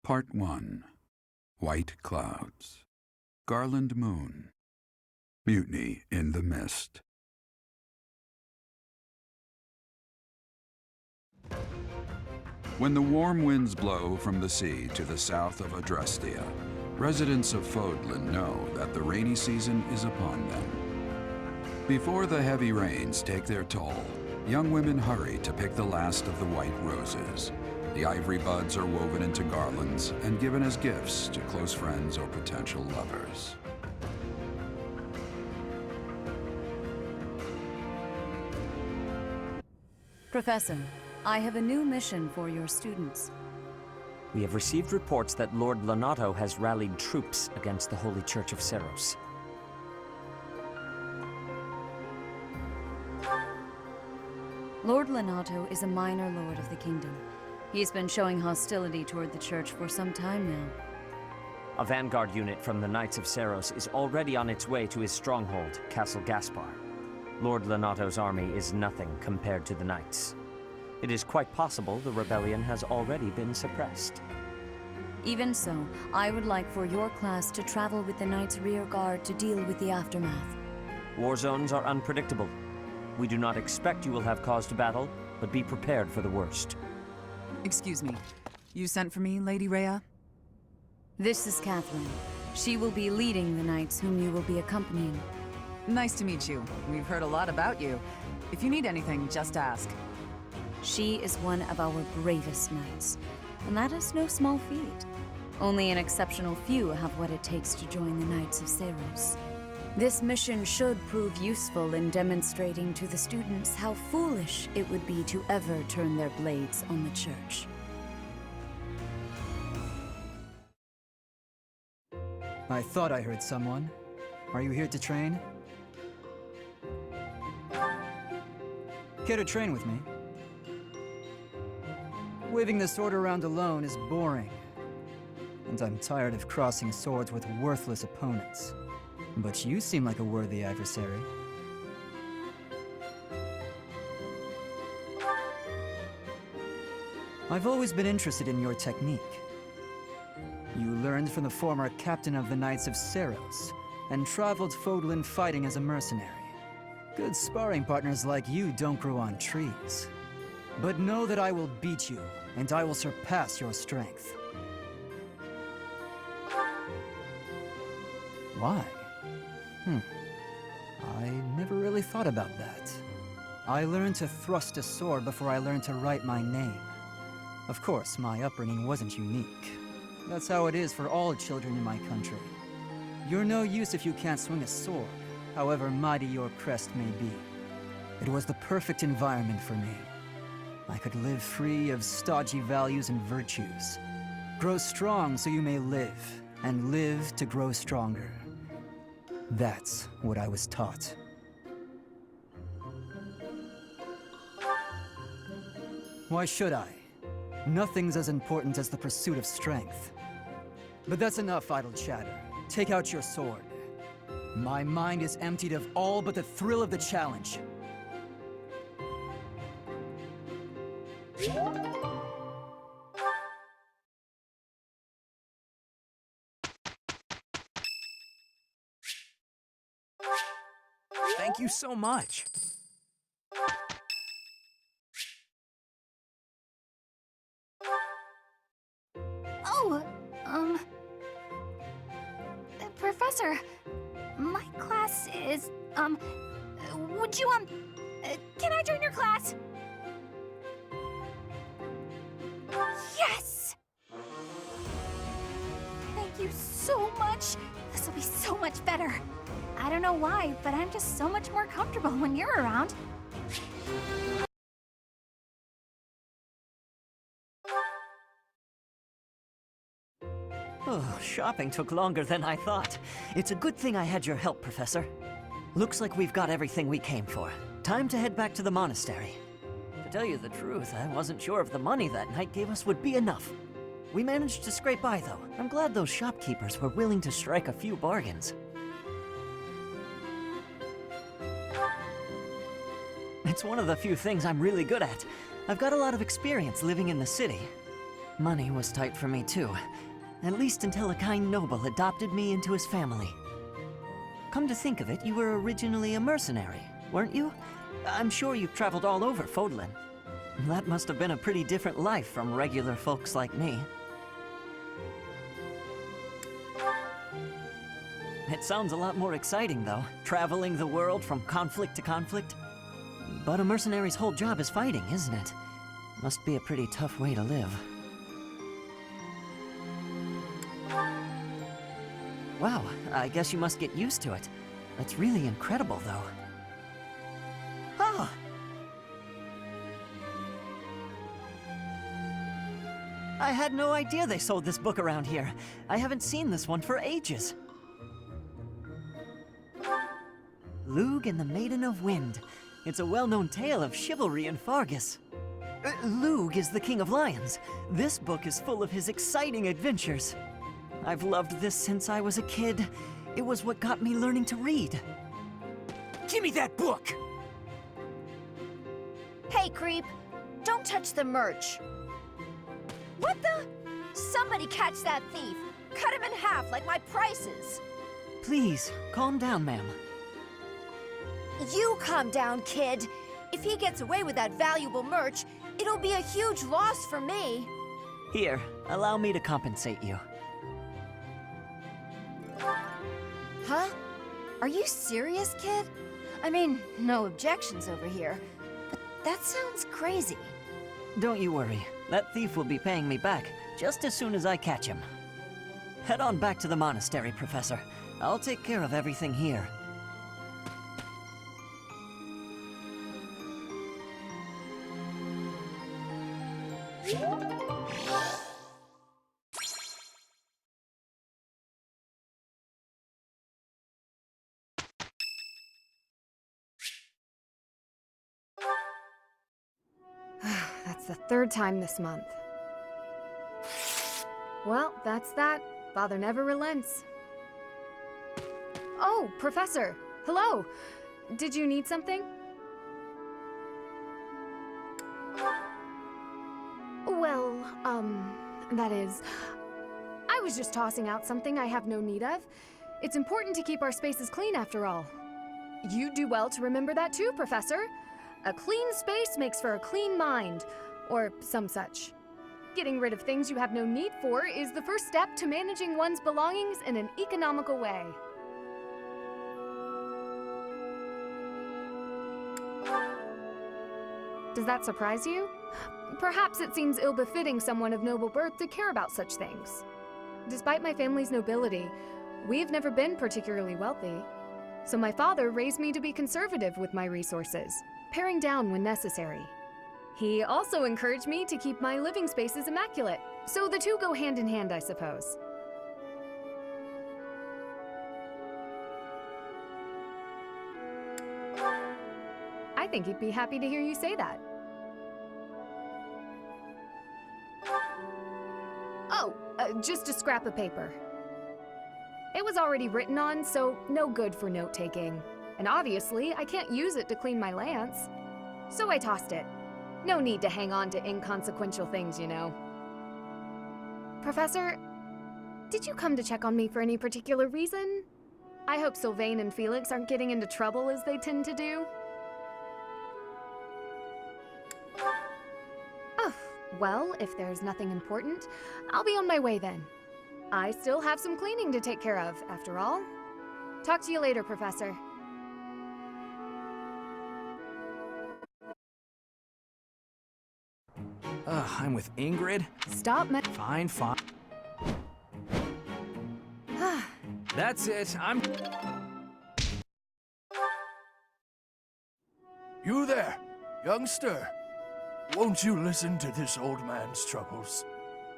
Part 1. White Clouds. Garland Moon. Mutiny in the Mist. When the warm winds blow from the sea to the south of Adrestia, residents of Fodlan know that the rainy season is upon them. Before the heavy rains take their toll, young women hurry to pick the last of the white roses. The ivory buds are woven into garlands and given as gifts to close friends or potential lovers. Professor, I have a new mission for your students. We have received reports that Lord Lonato has rallied troops against the Holy Church of Seros. Lord Lonato is a minor lord of the kingdom. He's been showing hostility toward the church for some time now. A vanguard unit from the Knights of Seros is already on its way to his stronghold, Castle Gaspar. Lord Lonato's army is nothing compared to the Knights. It is quite possible the rebellion has already been suppressed. Even so, I would like for your class to travel with the Knights' rear guard to deal with the aftermath. War zones are unpredictable. We do not expect you will have cause to battle, but be prepared for the worst. Excuse me. You sent for me, Lady Rhea? This is Catherine. She will be leading the Knights whom you will be accompanying. Nice to meet you. We've heard a lot about you. If you need anything, just ask. She is one of our bravest Knights, and that is no small feat. Only an exceptional few have what it takes to join the Knights of Seros. This mission should prove useful in demonstrating to the students how foolish it would be to ever turn their blades on the Church. I thought I heard someone. Are you here to train? Care to train with me? Waving the sword around alone is boring. And I'm tired of crossing swords with worthless opponents. But you seem like a worthy adversary. I've always been interested in your technique. You learned from the former captain of the Knights of Seros, and traveled Fodlan fighting as a mercenary. Good sparring partners like you don't grow on trees. But know that I will beat you, and I will surpass your strength. Why? I never really thought about that. I learned to thrust a sword before I learned to write my name. Of course, my upbringing wasn't unique. That's how it is for all children in my country. You're no use if you can't swing a sword, however mighty your crest may be. It was the perfect environment for me. I could live free of stodgy values and virtues. Grow strong so you may live, and live to grow stronger. That's what I was taught. Why should I? Nothing's as important as the pursuit of strength. But that's enough idle chatter. Take out your sword. My mind is emptied of all but the thrill of the challenge. Thank you so much. Oh, Professor, my class is, would you, can I join your class? Yes! Thank you so much. This will be so much better. I don't know why, but I'm just so much more comfortable when you're around. Oh, shopping took longer than I thought. It's a good thing I had your help, Professor. Looks like we've got everything we came for. Time to head back to the monastery. To tell you the truth, I wasn't sure if the money that night gave us would be enough. We managed to scrape by, though. I'm glad those shopkeepers were willing to strike a few bargains. It's one of the few things I'm really good at. I've got a lot of experience living in the city. Money was tight for me too. At least until a kind noble adopted me into his family. Come to think of it, you were originally a mercenary, weren't you? I'm sure you've traveled all over Fodlan. That must have been a pretty different life from regular folks like me. It sounds a lot more exciting, though, traveling the world from conflict to conflict. But a mercenary's whole job is fighting, isn't it? Must be a pretty tough way to live. Wow, I guess you must get used to it. That's really incredible, though. Oh! I had no idea they sold this book around here. I haven't seen this one for ages. Lugh and the Maiden of Wind. It's a well-known tale of chivalry in Fargus. Lugh is the King of Lions. This book is full of his exciting adventures. I've loved this since I was a kid. It was what got me learning to read. Give me that book! Hey, creep! Don't touch the merch! What the? Somebody catch that thief! Cut him in half like my prices! Please, calm down, ma'am. You calm down, kid! If he gets away with that valuable merch, it'll be a huge loss for me! Here, allow me to compensate you. Huh? Are you serious, kid? I mean, no objections over here, but that sounds crazy. Don't you worry. That thief will be paying me back just as soon as I catch him. Head on back to the monastery, Professor. I'll take care of everything here. That's the third time this month. Well, that's that. Father never relents. Oh, Professor! Hello! Did you need something? Well, that is... I was just tossing out something I have no need of. It's important to keep our spaces clean after all. You do well to remember that too, Professor. A clean space makes for a clean mind, or some such. Getting rid of things you have no need for is the first step to managing one's belongings in an economical way. Does that surprise you? Perhaps it seems ill-befitting someone of noble birth to care about such things. Despite my family's nobility, we've never been particularly wealthy. So my father raised me to be conservative with my resources, paring down when necessary. He also encouraged me to keep my living spaces immaculate, so the two go hand in hand, I suppose. I think he'd be happy to hear you say that. Oh, just a scrap of paper. It was already written on, so no good for note-taking. And obviously, I can't use it to clean my lance. So I tossed it. No need to hang on to inconsequential things, you know. Professor, did you come to check on me for any particular reason? I hope Sylvain and Felix aren't getting into trouble as they tend to do. Oh, well, if there's nothing important, I'll be on my way then. I still have some cleaning to take care of, after all. Talk to you later, Professor. I'm with Ingrid? Stop Fine. That's it, You there, youngster. Won't you listen to this old man's troubles?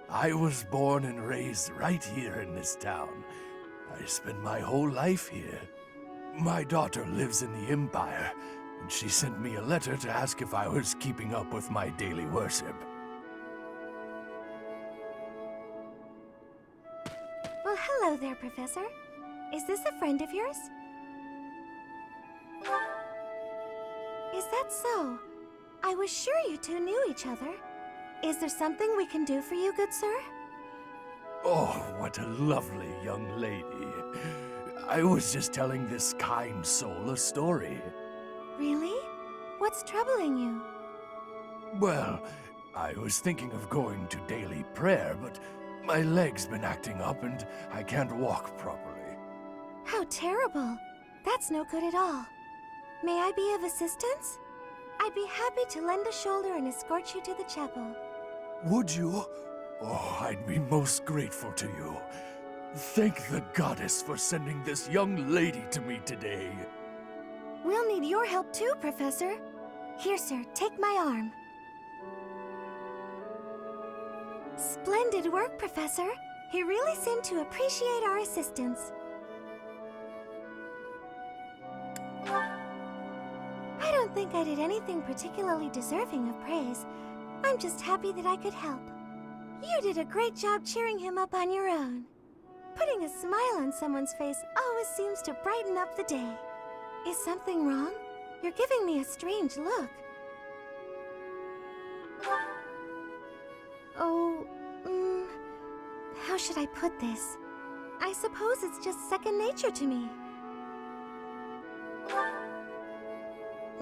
I was born and raised right here in this town. I spent my whole life here. My daughter lives in the Empire, and she sent me a letter to ask if I was keeping up with my daily worship. Well, hello there, Professor. Is this a friend of yours? Is that so? I was sure you two knew each other. Is there something we can do for you, good sir? Oh, what a lovely young lady. I was just telling this kind soul a story. Really? What's troubling you? Well, I was thinking of going to daily prayer, but my leg's been acting up and I can't walk properly. How terrible. That's no good at all. May I be of assistance? I'd be happy to lend a shoulder and escort you to the chapel. Would you? Oh, I'd be most grateful to you. Thank the goddess for sending this young lady to me today. We'll need your help too, Professor. Here, sir, take my arm. Splendid work, Professor. He really seemed to appreciate our assistance. I don't think I did anything particularly deserving of praise. I'm just happy that I could help. You did a great job cheering him up on your own. Putting a smile on someone's face always seems to brighten up the day. Is something wrong? You're giving me a strange look. Oh, how should I put this? I suppose it's just second nature to me.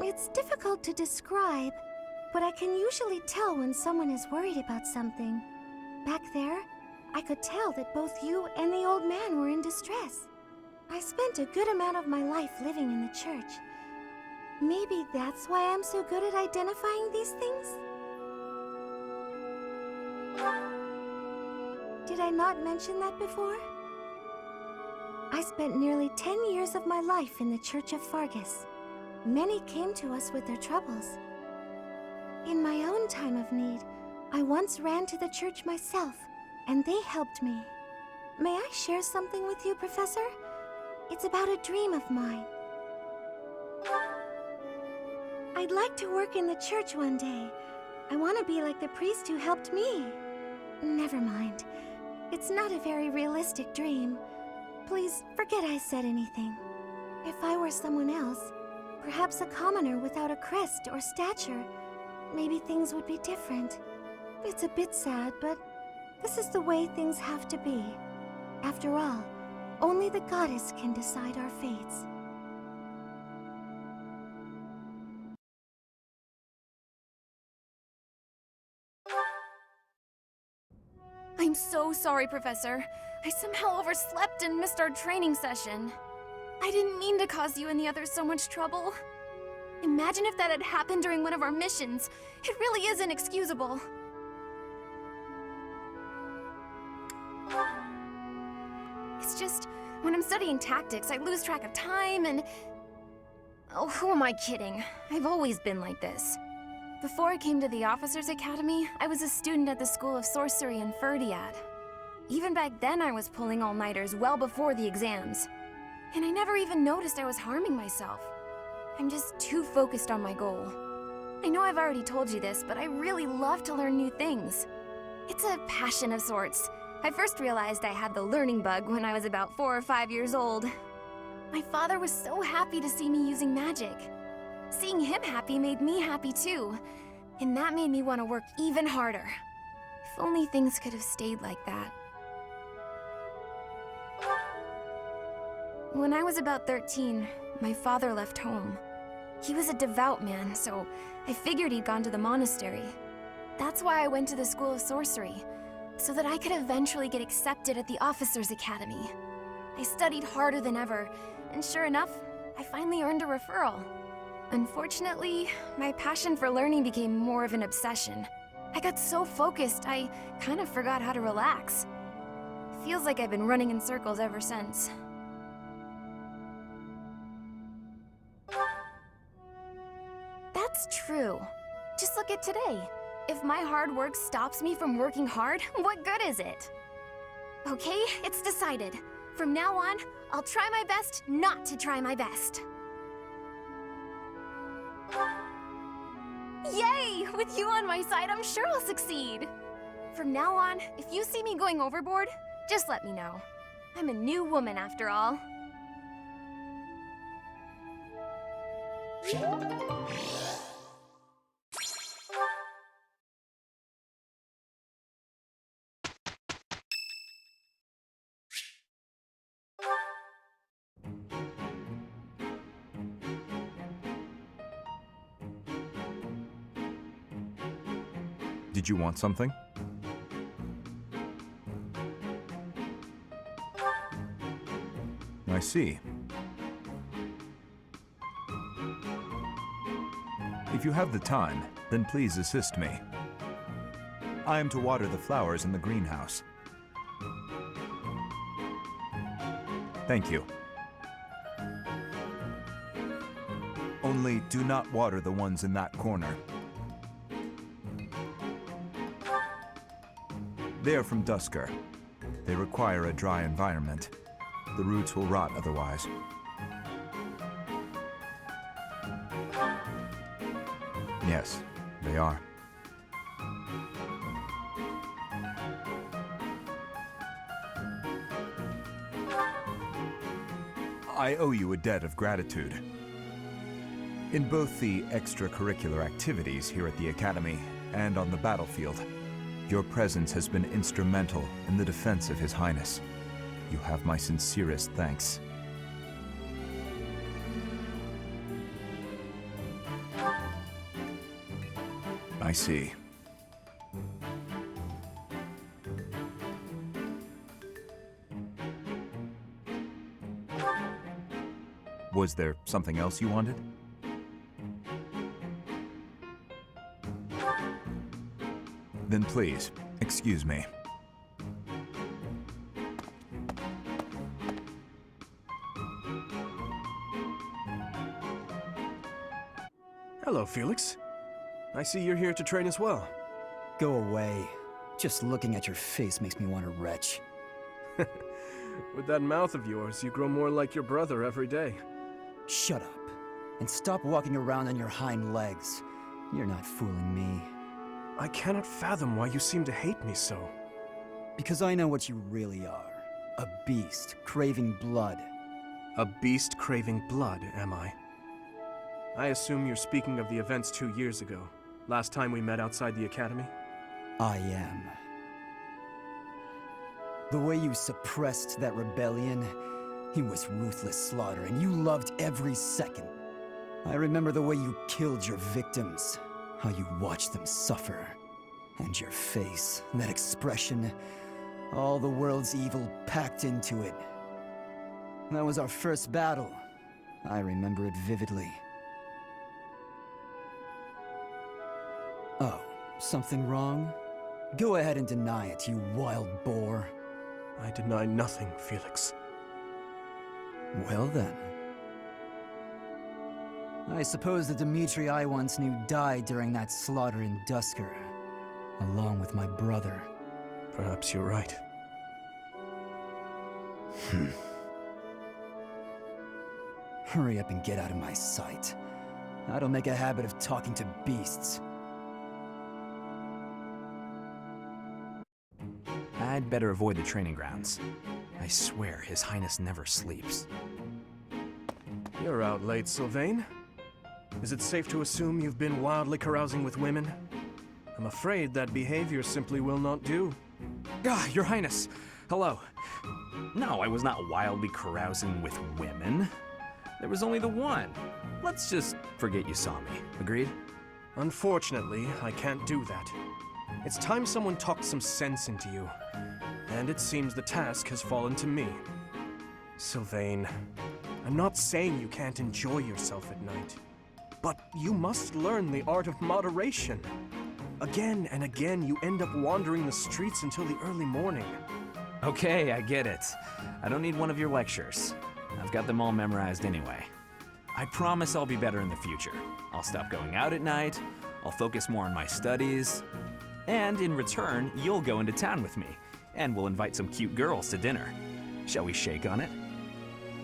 It's difficult to describe, but I can usually tell when someone is worried about something. Back there, I could tell that both you and the old man were in distress. I spent a good amount of my life living in the church. Maybe that's why I'm so good at identifying these things? Did I not mention that before? I spent nearly 10 years of my life in the Church of Fargus. Many came to us with their troubles. In my own time of need, I once ran to the church myself, and they helped me. May I share something with you, Professor? It's about a dream of mine. I'd like to work in the church one day. I want to be like the priest who helped me. Never mind. It's not a very realistic dream. Please forget I said anything. If I were someone else, perhaps a commoner without a crest or stature, maybe things would be different. It's a bit sad, but this is the way things have to be. After all, only the goddess can decide our fates. I'm so sorry, Professor. I somehow overslept and missed our training session. I didn't mean to cause you and the others so much trouble. Imagine if that had happened during one of our missions. It really is inexcusable. It's just, when I'm studying tactics, I lose track of time and... Oh, who am I kidding? I've always been like this. Before I came to the Officers' Academy, I was a student at the School of Sorcery in Ferdiad. Even back then, I was pulling all-nighters well before the exams. And I never even noticed I was harming myself. I'm just too focused on my goal. I know I've already told you this, but I really love to learn new things. It's a passion of sorts. I first realized I had the learning bug when I was about 4 or 5 years old. My father was so happy to see me using magic. Seeing him happy made me happy too, and that made me want to work even harder. If only things could have stayed like that. When I was about 13, my father left home. He was a devout man, so I figured he'd gone to the monastery. That's why I went to the School of Sorcery, so that I could eventually get accepted at the Officers' Academy. I studied harder than ever, and sure enough, I finally earned a referral. Unfortunately, my passion for learning became more of an obsession. I got so focused, I kind of forgot how to relax. Feels like I've been running in circles ever since. That's true. Just look at today. If my hard work stops me from working hard, what good is it? Okay, it's decided. From now on, I'll try my best not to try my best. Yay! With you on my side, I'm sure I'll succeed. From now on, if you see me going overboard, just let me know. I'm a new woman after all. Did you want something? I see. If you have the time, then please assist me. I am to water the flowers in the greenhouse. Thank you. Only do not water the ones in that corner. They are from Dusker. They require a dry environment. The roots will rot otherwise. Yes, they are. I owe you a debt of gratitude. In both the extracurricular activities here at the Academy and on the battlefield, your presence has been instrumental in the defense of His Highness. You have my sincerest thanks. I see. Was there something else you wanted? Then please, excuse me. Hello, Felix. I see you're here to train as well. Go away. Just looking at your face makes me want to retch. With that mouth of yours, you grow more like your brother every day. Shut up. And stop walking around on your hind legs. You're not fooling me. I cannot fathom why you seem to hate me so. Because I know what you really are. A beast, craving blood. A beast craving blood, am I? I assume you're speaking of the events 2 years ago. Last time we met outside the Academy? I am. The way you suppressed that rebellion, it was ruthless slaughter, and you loved every second. I remember the way you killed your victims, how you watched them suffer. And your face, that expression, all the world's evil packed into it. That was our first battle. I remember it vividly. Oh, something wrong? Go ahead and deny it, you wild boar. I deny nothing, Felix. Well then. I suppose the Dimitri I once knew died during that slaughter in Dusker, along with my brother. Perhaps you're right. Hurry up and get out of my sight. I don't make a habit of talking to beasts. I'd better avoid the training grounds. I swear His Highness never sleeps. You're out late, Sylvain. Is it safe to assume you've been wildly carousing with women? I'm afraid that behavior simply will not do. Ah, Your Highness! Hello. No, I was not wildly carousing with women. There was only the one. Let's just forget you saw me. Agreed? Unfortunately, I can't do that. It's time someone talked some sense into you. And it seems the task has fallen to me. Sylvain, I'm not saying you can't enjoy yourself at night. But you must learn the art of moderation. Again and again, you end up wandering the streets until the early morning. Okay, I get it. I don't need one of your lectures. I've got them all memorized anyway. I promise I'll be better in the future. I'll stop going out at night, I'll focus more on my studies, and in return, you'll go into town with me, and we'll invite some cute girls to dinner. Shall we shake on it?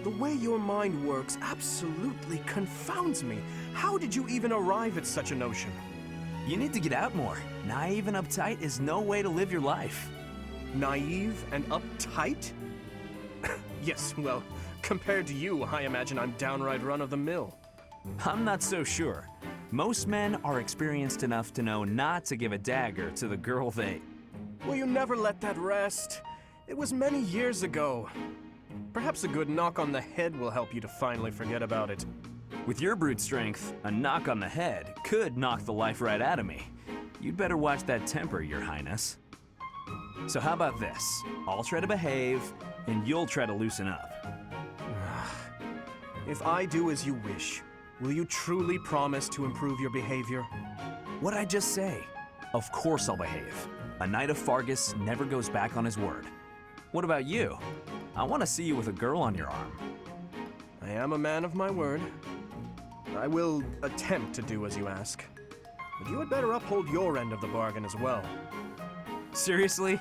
The way your mind works absolutely confounds me. How did you even arrive at such a notion? You need to get out more. Naive and uptight is no way to live your life. Naive and uptight? Yes, well, compared to you, I imagine I'm downright run-of-the-mill. I'm not so sure. Most men are experienced enough to know not to give a dagger to the girl they... Will you never let that rest? It was many years ago. Perhaps a good knock on the head will help you to finally forget about it. With your brute strength, a knock on the head could knock the life right out of me. You'd better watch that temper, Your Highness. So how about this? I'll try to behave, and you'll try to loosen up. If I do as you wish, will you truly promise to improve your behavior? What'd I just say? Of course I'll behave. A Knight of Fargus never goes back on his word. What about you? I want to see you with a girl on your arm. I am a man of my word. I will attempt to do as you ask. But you had better uphold your end of the bargain as well. Seriously?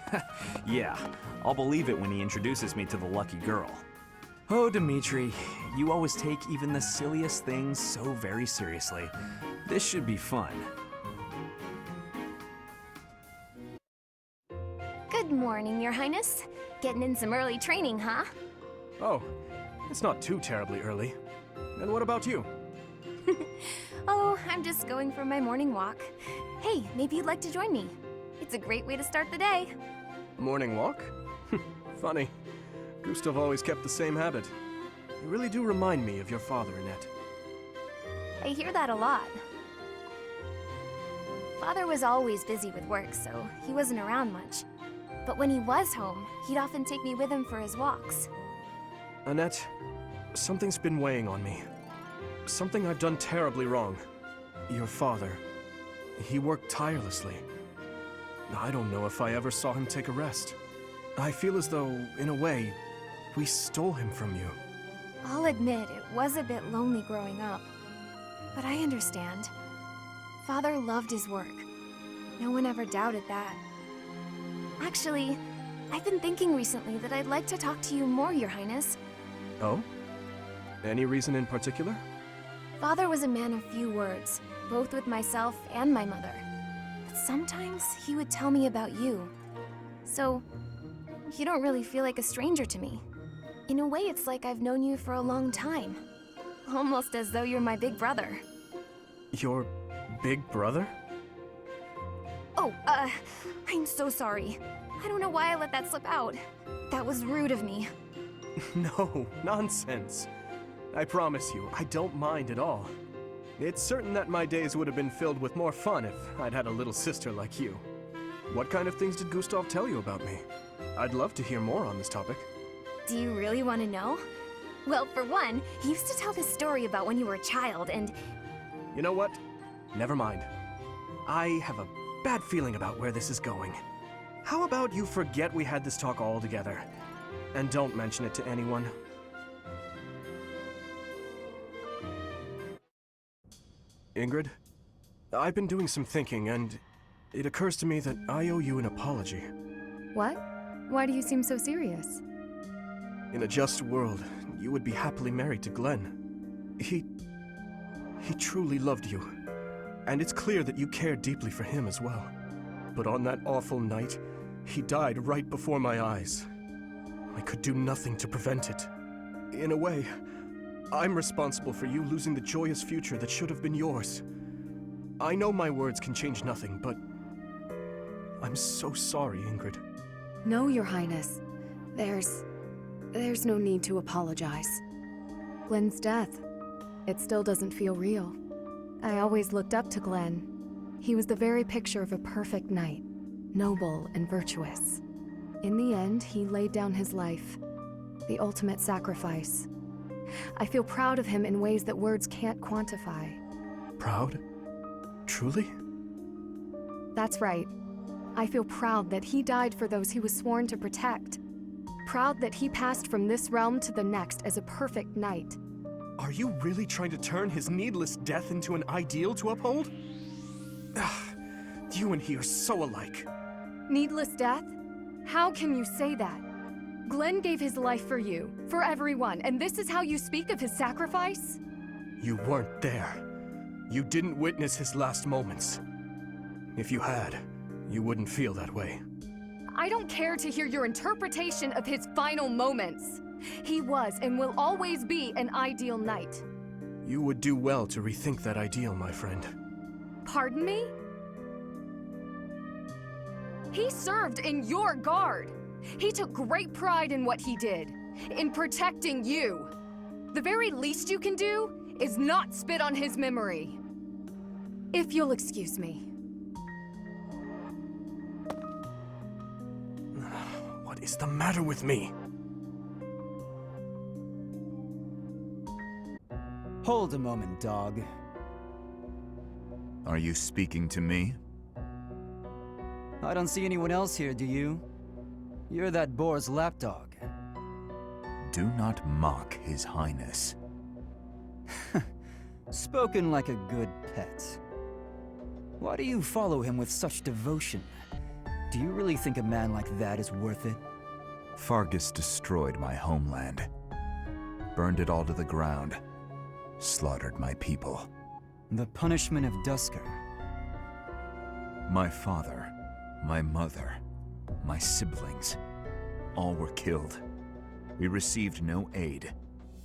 Yeah, I'll believe it when he introduces me to the lucky girl. Oh, Dimitri, you always take even the silliest things so very seriously. This should be fun. Good morning, Your Highness. Getting in some early training, huh? Oh, it's not too terribly early. And what about you? Oh, I'm just going for my morning walk. Hey, maybe you'd like to join me. It's a great way to start the day. Morning walk? Funny. Gustav always kept the same habit. You really do remind me of your father, Annette. I hear that a lot. Father was always busy with work, so he wasn't around much. But when he was home, he'd often take me with him for his walks. Annette, something's been weighing on me. Something I've done terribly wrong. Your father, he worked tirelessly. I don't know if I ever saw him take a rest. I feel as though, in a way, we stole him from you. I'll admit it was a bit lonely growing up. But I understand. Father loved his work. No one ever doubted that. Actually, I've been thinking recently that I'd like to talk to you more, Your Highness. Oh? Any reason in particular? Father was a man of few words, both with myself and my mother. But sometimes he would tell me about you. So, you don't really feel like a stranger to me. In a way, it's like I've known you for a long time. Almost as though you're my big brother. Your big brother? Oh, I'm so sorry. I don't know why I let that slip out. That was rude of me. No, nonsense. I promise you, I don't mind at all. It's certain that my days would have been filled with more fun if I'd had a little sister like you. What kind of things did Gustav tell you about me? I'd love to hear more on this topic. Do you really want to know? Well, for one, he used to tell this story about when you were a child and... You know what? Never mind. I have a bad feeling about where this is going. How about you forget we had this talk altogether? And don't mention it to anyone. Ingrid, I've been doing some thinking, and it occurs to me that I owe you an apology. What? Why do you seem so serious? In a just world, you would be happily married to Glenn. He truly loved you, and it's clear that you cared deeply for him as well. But on that awful night, he died right before my eyes. I could do nothing to prevent it. In a way, I'm responsible for you losing the joyous future that should have been yours. I know my words can change nothing, but I'm so sorry, Ingrid. No, Your Highness. There's no need to apologize. Glenn's death, it still doesn't feel real. I always looked up to Glenn. He was the very picture of a perfect knight, noble and virtuous. In the end, he laid down his life, the ultimate sacrifice. I feel proud of him in ways that words can't quantify. Proud? Truly? That's right. I feel proud that he died for those he was sworn to protect. Proud that he passed from this realm to the next as a perfect knight. Are you really trying to turn his needless death into an ideal to uphold? You and he are so alike. Needless death? How can you say that? Glenn gave his life for you, for everyone, and this is how you speak of his sacrifice? You weren't there. You didn't witness his last moments. If you had, you wouldn't feel that way. I don't care to hear your interpretation of his final moments. He was and will always be an ideal knight. You would do well to rethink that ideal, my friend. Pardon me? He served in your guard. He took great pride in what he did, in protecting you. The very least you can do is not spit on his memory. If you'll excuse me. What is the matter with me? Hold a moment, dog. Are you speaking to me? I don't see anyone else here, do you? You're that boar's lapdog. Do not mock His Highness. Spoken like a good pet. Why do you follow him with such devotion? Do you really think a man like that is worth it? Fargus destroyed my homeland. Burned it all to the ground. Slaughtered my people. The punishment of Dusker. My father, my mother, my siblings, all were killed. We received no aid,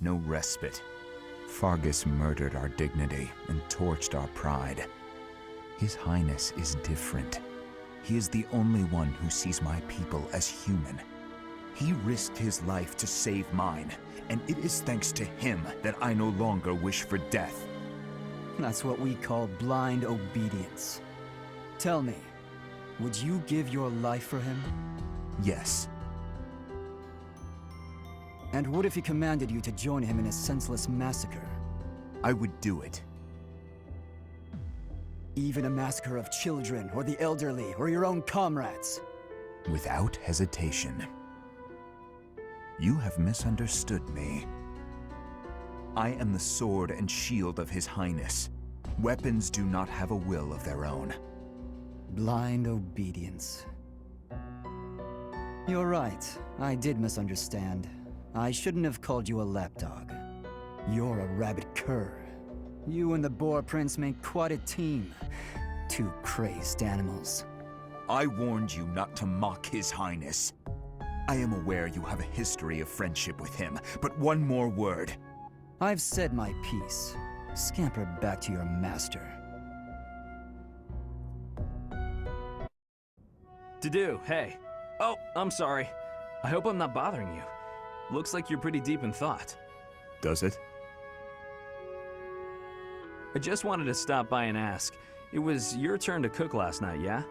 no respite. Fargus murdered our dignity and torched our pride. His Highness is different. He is the only one who sees my people as human. He risked his life to save mine, and it is thanks to him that I no longer wish for death. That's what we call blind obedience. Tell me, would you give your life for him? Yes. And what if he commanded you to join him in his senseless massacre? I would do it. Even a massacre of children, or the elderly, or your own comrades? Without hesitation. You have misunderstood me. I am the sword and shield of His Highness. Weapons do not have a will of their own. Blind obedience. You're right, I did misunderstand. I shouldn't have called you a lapdog. You're a rabid cur. You and the Boar Prince make quite a team. Two crazed animals. I warned you not to mock His Highness. I am aware you have a history of friendship with him, but one more word. I've said my piece. Scamper back to your master. To-do, hey. Oh, I'm sorry. I hope I'm not bothering you. Looks like you're pretty deep in thought. Does it? I just wanted to stop by and ask. It was your turn to cook last night, yeah?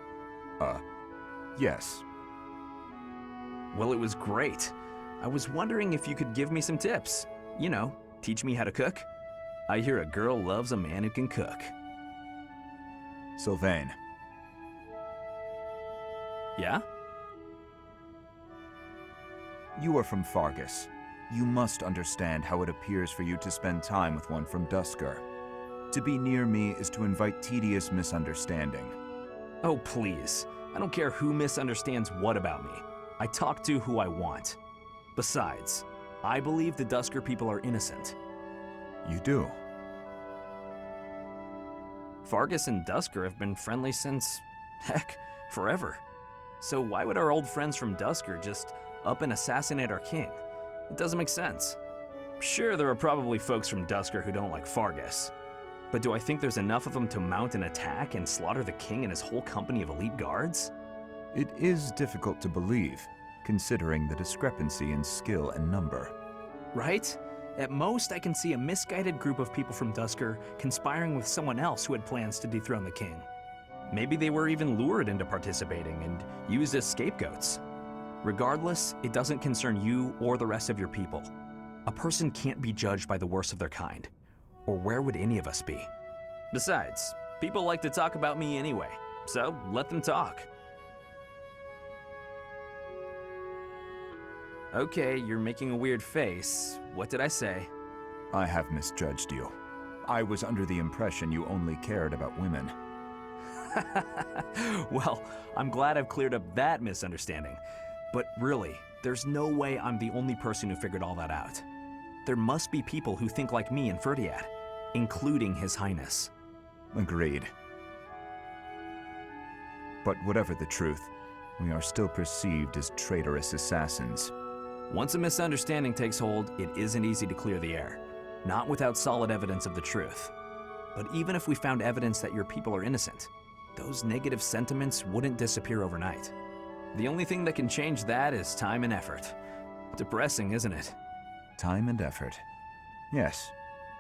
Yes. Well, it was great. I was wondering if you could give me some tips. You know, teach me how to cook. I hear a girl loves a man who can cook. Sylvain. Yeah? You are from Fargus. You must understand how it appears for you to spend time with one from Dusker. To be near me is to invite tedious misunderstanding. Oh, please. I don't care who misunderstands what about me. I talk to who I want. Besides, I believe the Dusker people are innocent. You do? Fargus and Dusker have been friendly since, heck, forever. So why would our old friends from Dusker just up and assassinate our king? It doesn't make sense. Sure, there are probably folks from Dusker who don't like Fargus. But do I think there's enough of them to mount an attack and slaughter the king and his whole company of elite guards? It is difficult to believe, considering the discrepancy in skill and number. Right? At most, I can see a misguided group of people from Dusker conspiring with someone else who had plans to dethrone the king. Maybe they were even lured into participating and used as scapegoats. Regardless, it doesn't concern you or the rest of your people. A person can't be judged by the worst of their kind. Or where would any of us be? Besides, people like to talk about me anyway, so let them talk. Okay, you're making a weird face. What did I say? I have misjudged you. I was under the impression you only cared about women. Well, I'm glad I've cleared up that misunderstanding. But really, there's no way I'm the only person who figured all that out. There must be people who think like me in Ferdiad, including His Highness. Agreed. But whatever the truth, we are still perceived as traitorous assassins. Once a misunderstanding takes hold, it isn't easy to clear the air. Not without solid evidence of the truth. But even if we found evidence that your people are innocent, those negative sentiments wouldn't disappear overnight. The only thing that can change that is time and effort. Depressing, isn't it? Time and effort. Yes,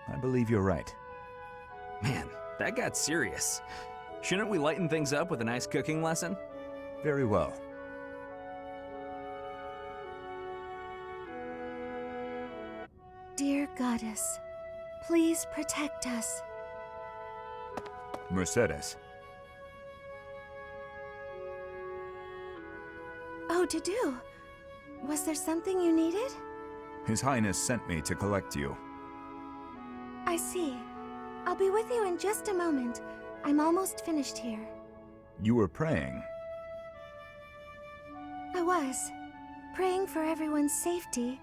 I believe you're right. Man, that got serious. Shouldn't we lighten things up with a nice cooking lesson? Very well. Dear goddess, please protect us. Mercedes. Oh, Dudu. Was there something you needed? His Highness sent me to collect you. I see. I'll be with you in just a moment. I'm almost finished here. You were praying. I was. Praying for everyone's safety,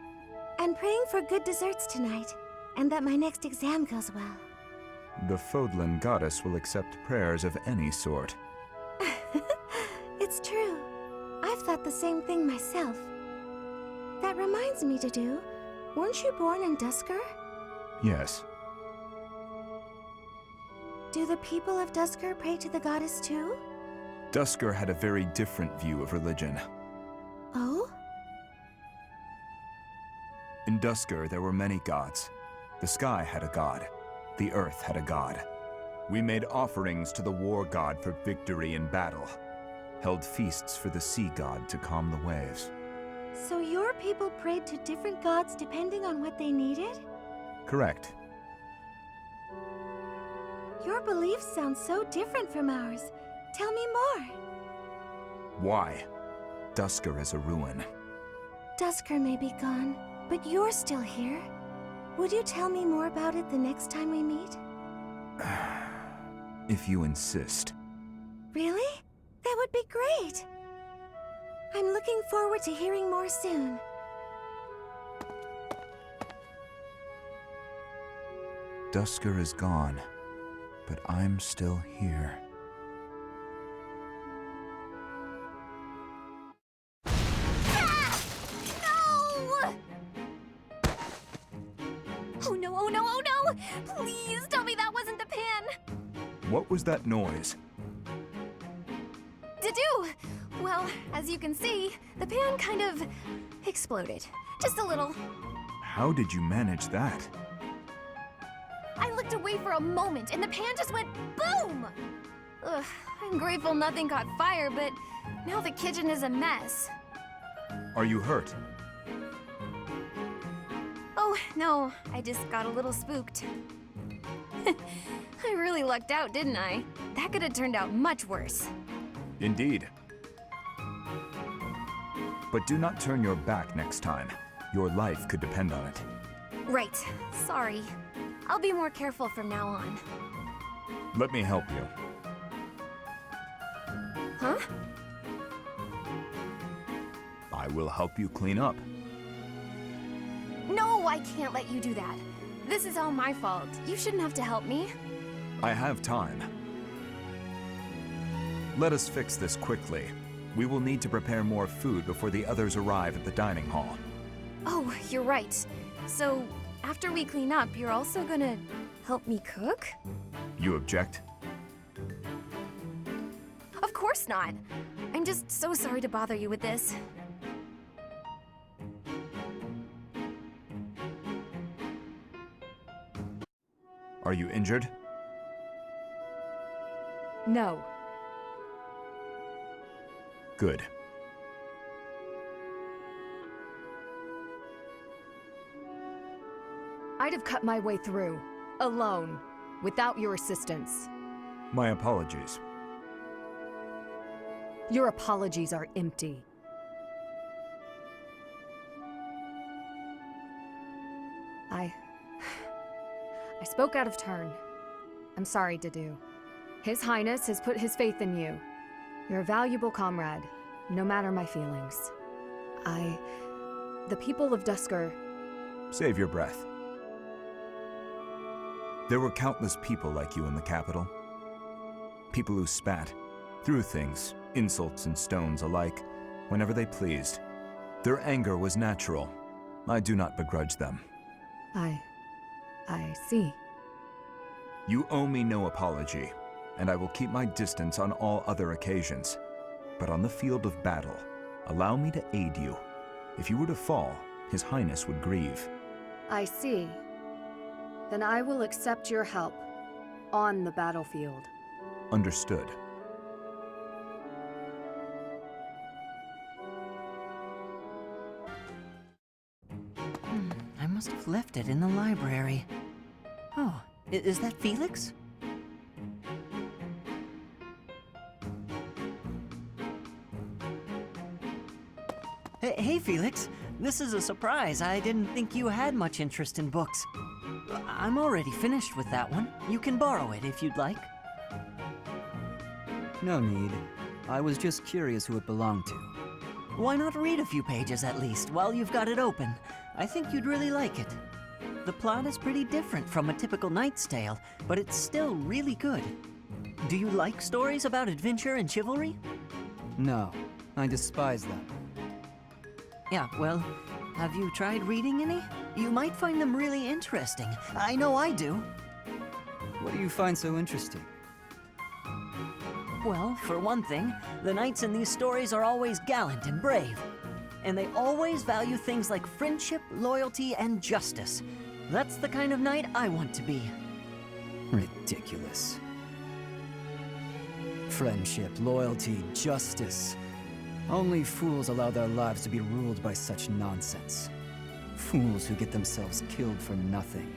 and praying for good desserts tonight, and that my next exam goes well. The Fodlan goddess will accept prayers of any sort. It's true. I've thought the same thing myself. That reminds me, Dudu. Weren't you born in Dusker? Yes. Do the people of Dusker pray to the goddess too? Dusker had a very different view of religion. Oh? In Dusker, there were many gods. The sky had a god. The earth had a god. We made offerings to the war god for victory in battle. Held feasts for the sea god to calm the waves. So your people prayed to different gods depending on what they needed? Correct. Your beliefs sound so different from ours. Tell me more. Why? Dusker is a ruin. Dusker may be gone, but you're still here. Would you tell me more about it the next time we meet? If you insist. Really? That would be great! I'm looking forward to hearing more soon. Dusker is gone, but I'm still here. No! Oh no, oh no, oh no! Please tell me that wasn't the pan! What was that noise? Dudu! Well, as you can see, the pan kind of exploded. Just a little. How did you manage that? I looked away for a moment and the pan just went boom! Ugh, I'm grateful nothing caught fire, but now the kitchen is a mess. Are you hurt? Oh, no, I just got a little spooked. I really lucked out, didn't I? That could have turned out much worse. Indeed. But do not turn your back next time. Your life could depend on it. Right, sorry. I'll be more careful from now on. Let me help you. Huh? I will help you clean up. No, I can't let you do that. This is all my fault. You shouldn't have to help me. I have time. Let us fix this quickly. We will need to prepare more food before the others arrive at the dining hall. Oh, you're right. So, after we clean up, you're also gonna help me cook? You object? Of course not. I'm just so sorry to bother you with this. Are you injured? No. Good. I'd have cut my way through, alone, without your assistance. My apologies. Your apologies are empty. I spoke out of turn. I'm sorry, Dudu. His Highness has put his faith in you. You're a valuable comrade, no matter my feelings. The people of Dusker... Save your breath. There were countless people like you in the capital. People who spat, threw things, insults and stones alike, whenever they pleased. Their anger was natural. I do not begrudge them. I see. You owe me no apology, and I will keep my distance on all other occasions. But on the field of battle, allow me to aid you. If you were to fall, His Highness would grieve. I see. Then I will accept your help on the battlefield. Understood. I'm must have left it in the library. Oh, is that Felix? Hey, Felix. This is a surprise. I didn't think you had much interest in books. I'm already finished with that one. You can borrow it if you'd like. No need. I was just curious who it belonged to. Why not read a few pages at least while you've got it open? I think you'd really like it. The plot is pretty different from a typical knight's tale, but it's still really good. Do you like stories about adventure and chivalry? No, I despise them. Yeah, well, have you tried reading any? You might find them really interesting. I know I do. What do you find so interesting? Well, for one thing, the knights in these stories are always gallant and brave. And they always value things like friendship, loyalty, and justice. That's the kind of knight I want to be. Ridiculous. Friendship, loyalty, justice. Only fools allow their lives to be ruled by such nonsense. Fools who get themselves killed for nothing,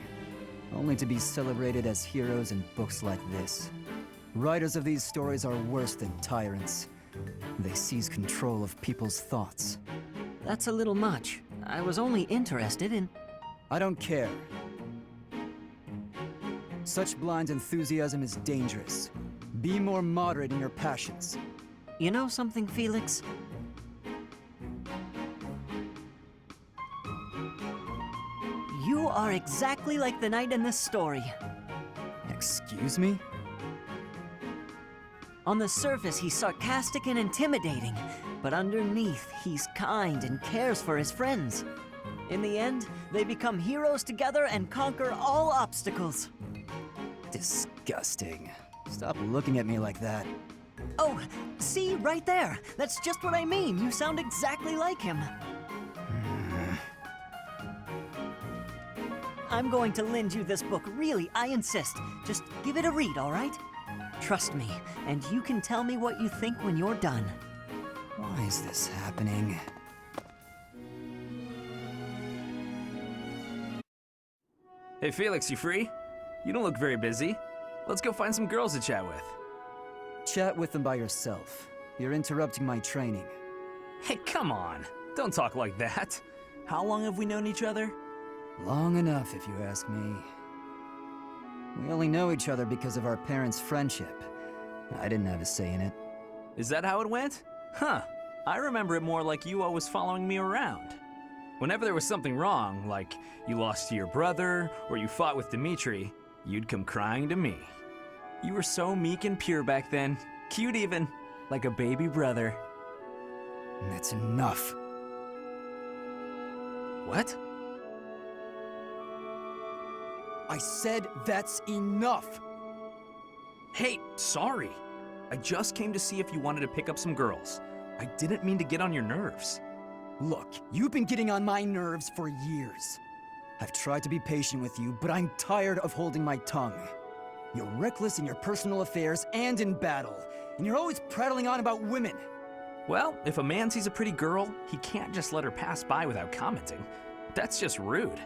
only to be celebrated as heroes in books like this. Writers of these stories are worse than tyrants. They seize control of people's thoughts. That's a little much. I was only interested in... I don't care. Such blind enthusiasm is dangerous. Be more moderate in your passions. You know something, Felix? You are exactly like the knight in this story. Excuse me? On the surface, he's sarcastic and intimidating, but underneath, he's kind and cares for his friends. In the end, they become heroes together and conquer all obstacles. Disgusting. Stop looking at me like that. Oh, see, right there. That's just what I mean. You sound exactly like him. I'm going to lend you this book, really, I insist. Just give it a read, all right? Trust me, and you can tell me what you think when you're done. Why is this happening? Hey Felix, you free? You don't look very busy. Let's go find some girls to chat with. Chat with them by yourself. You're interrupting my training. Hey, come on. Don't talk like that. How long have we known each other? Long enough, if you ask me. We only know each other because of our parents' friendship. I didn't have a say in it. Is that how it went? Huh. I remember it more like you always following me around. Whenever there was something wrong, like you lost to your brother or you fought with Dimitri, you'd come crying to me. You were so meek and pure back then. Cute even. Like a baby brother. That's enough. What? I said that's enough! Hey, sorry. I just came to see if you wanted to pick up some girls. I didn't mean to get on your nerves. Look, you've been getting on my nerves for years. I've tried to be patient with you, but I'm tired of holding my tongue. You're reckless in your personal affairs and in battle, and you're always prattling on about women. Well, if a man sees a pretty girl, he can't just let her pass by without commenting. That's just rude.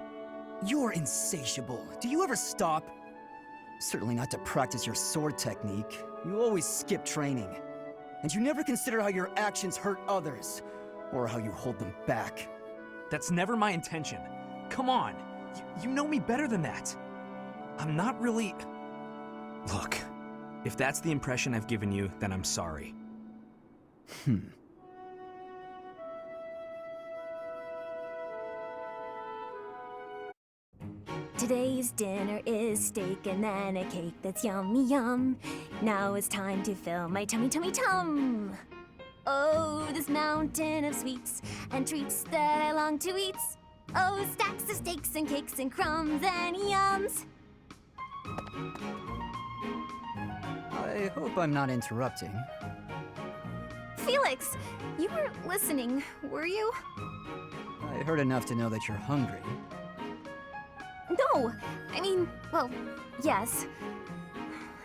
You're insatiable. Do you ever stop? Certainly not to practice your sword technique. You always skip training. And you never consider how your actions hurt others, or how you hold them back. That's never my intention. Come on, you know me better than that. I'm not really... Look, if that's the impression I've given you, then I'm sorry. Today's dinner is steak and then a cake that's yummy yum. Now it's time to fill my tummy tummy tum. Oh, this mountain of sweets and treats that I long to eat. Oh, stacks of steaks and cakes and crumbs and yums. I hope I'm not interrupting. Felix, you weren't listening, were you? I heard enough to know that you're hungry. No! I mean, well, yes.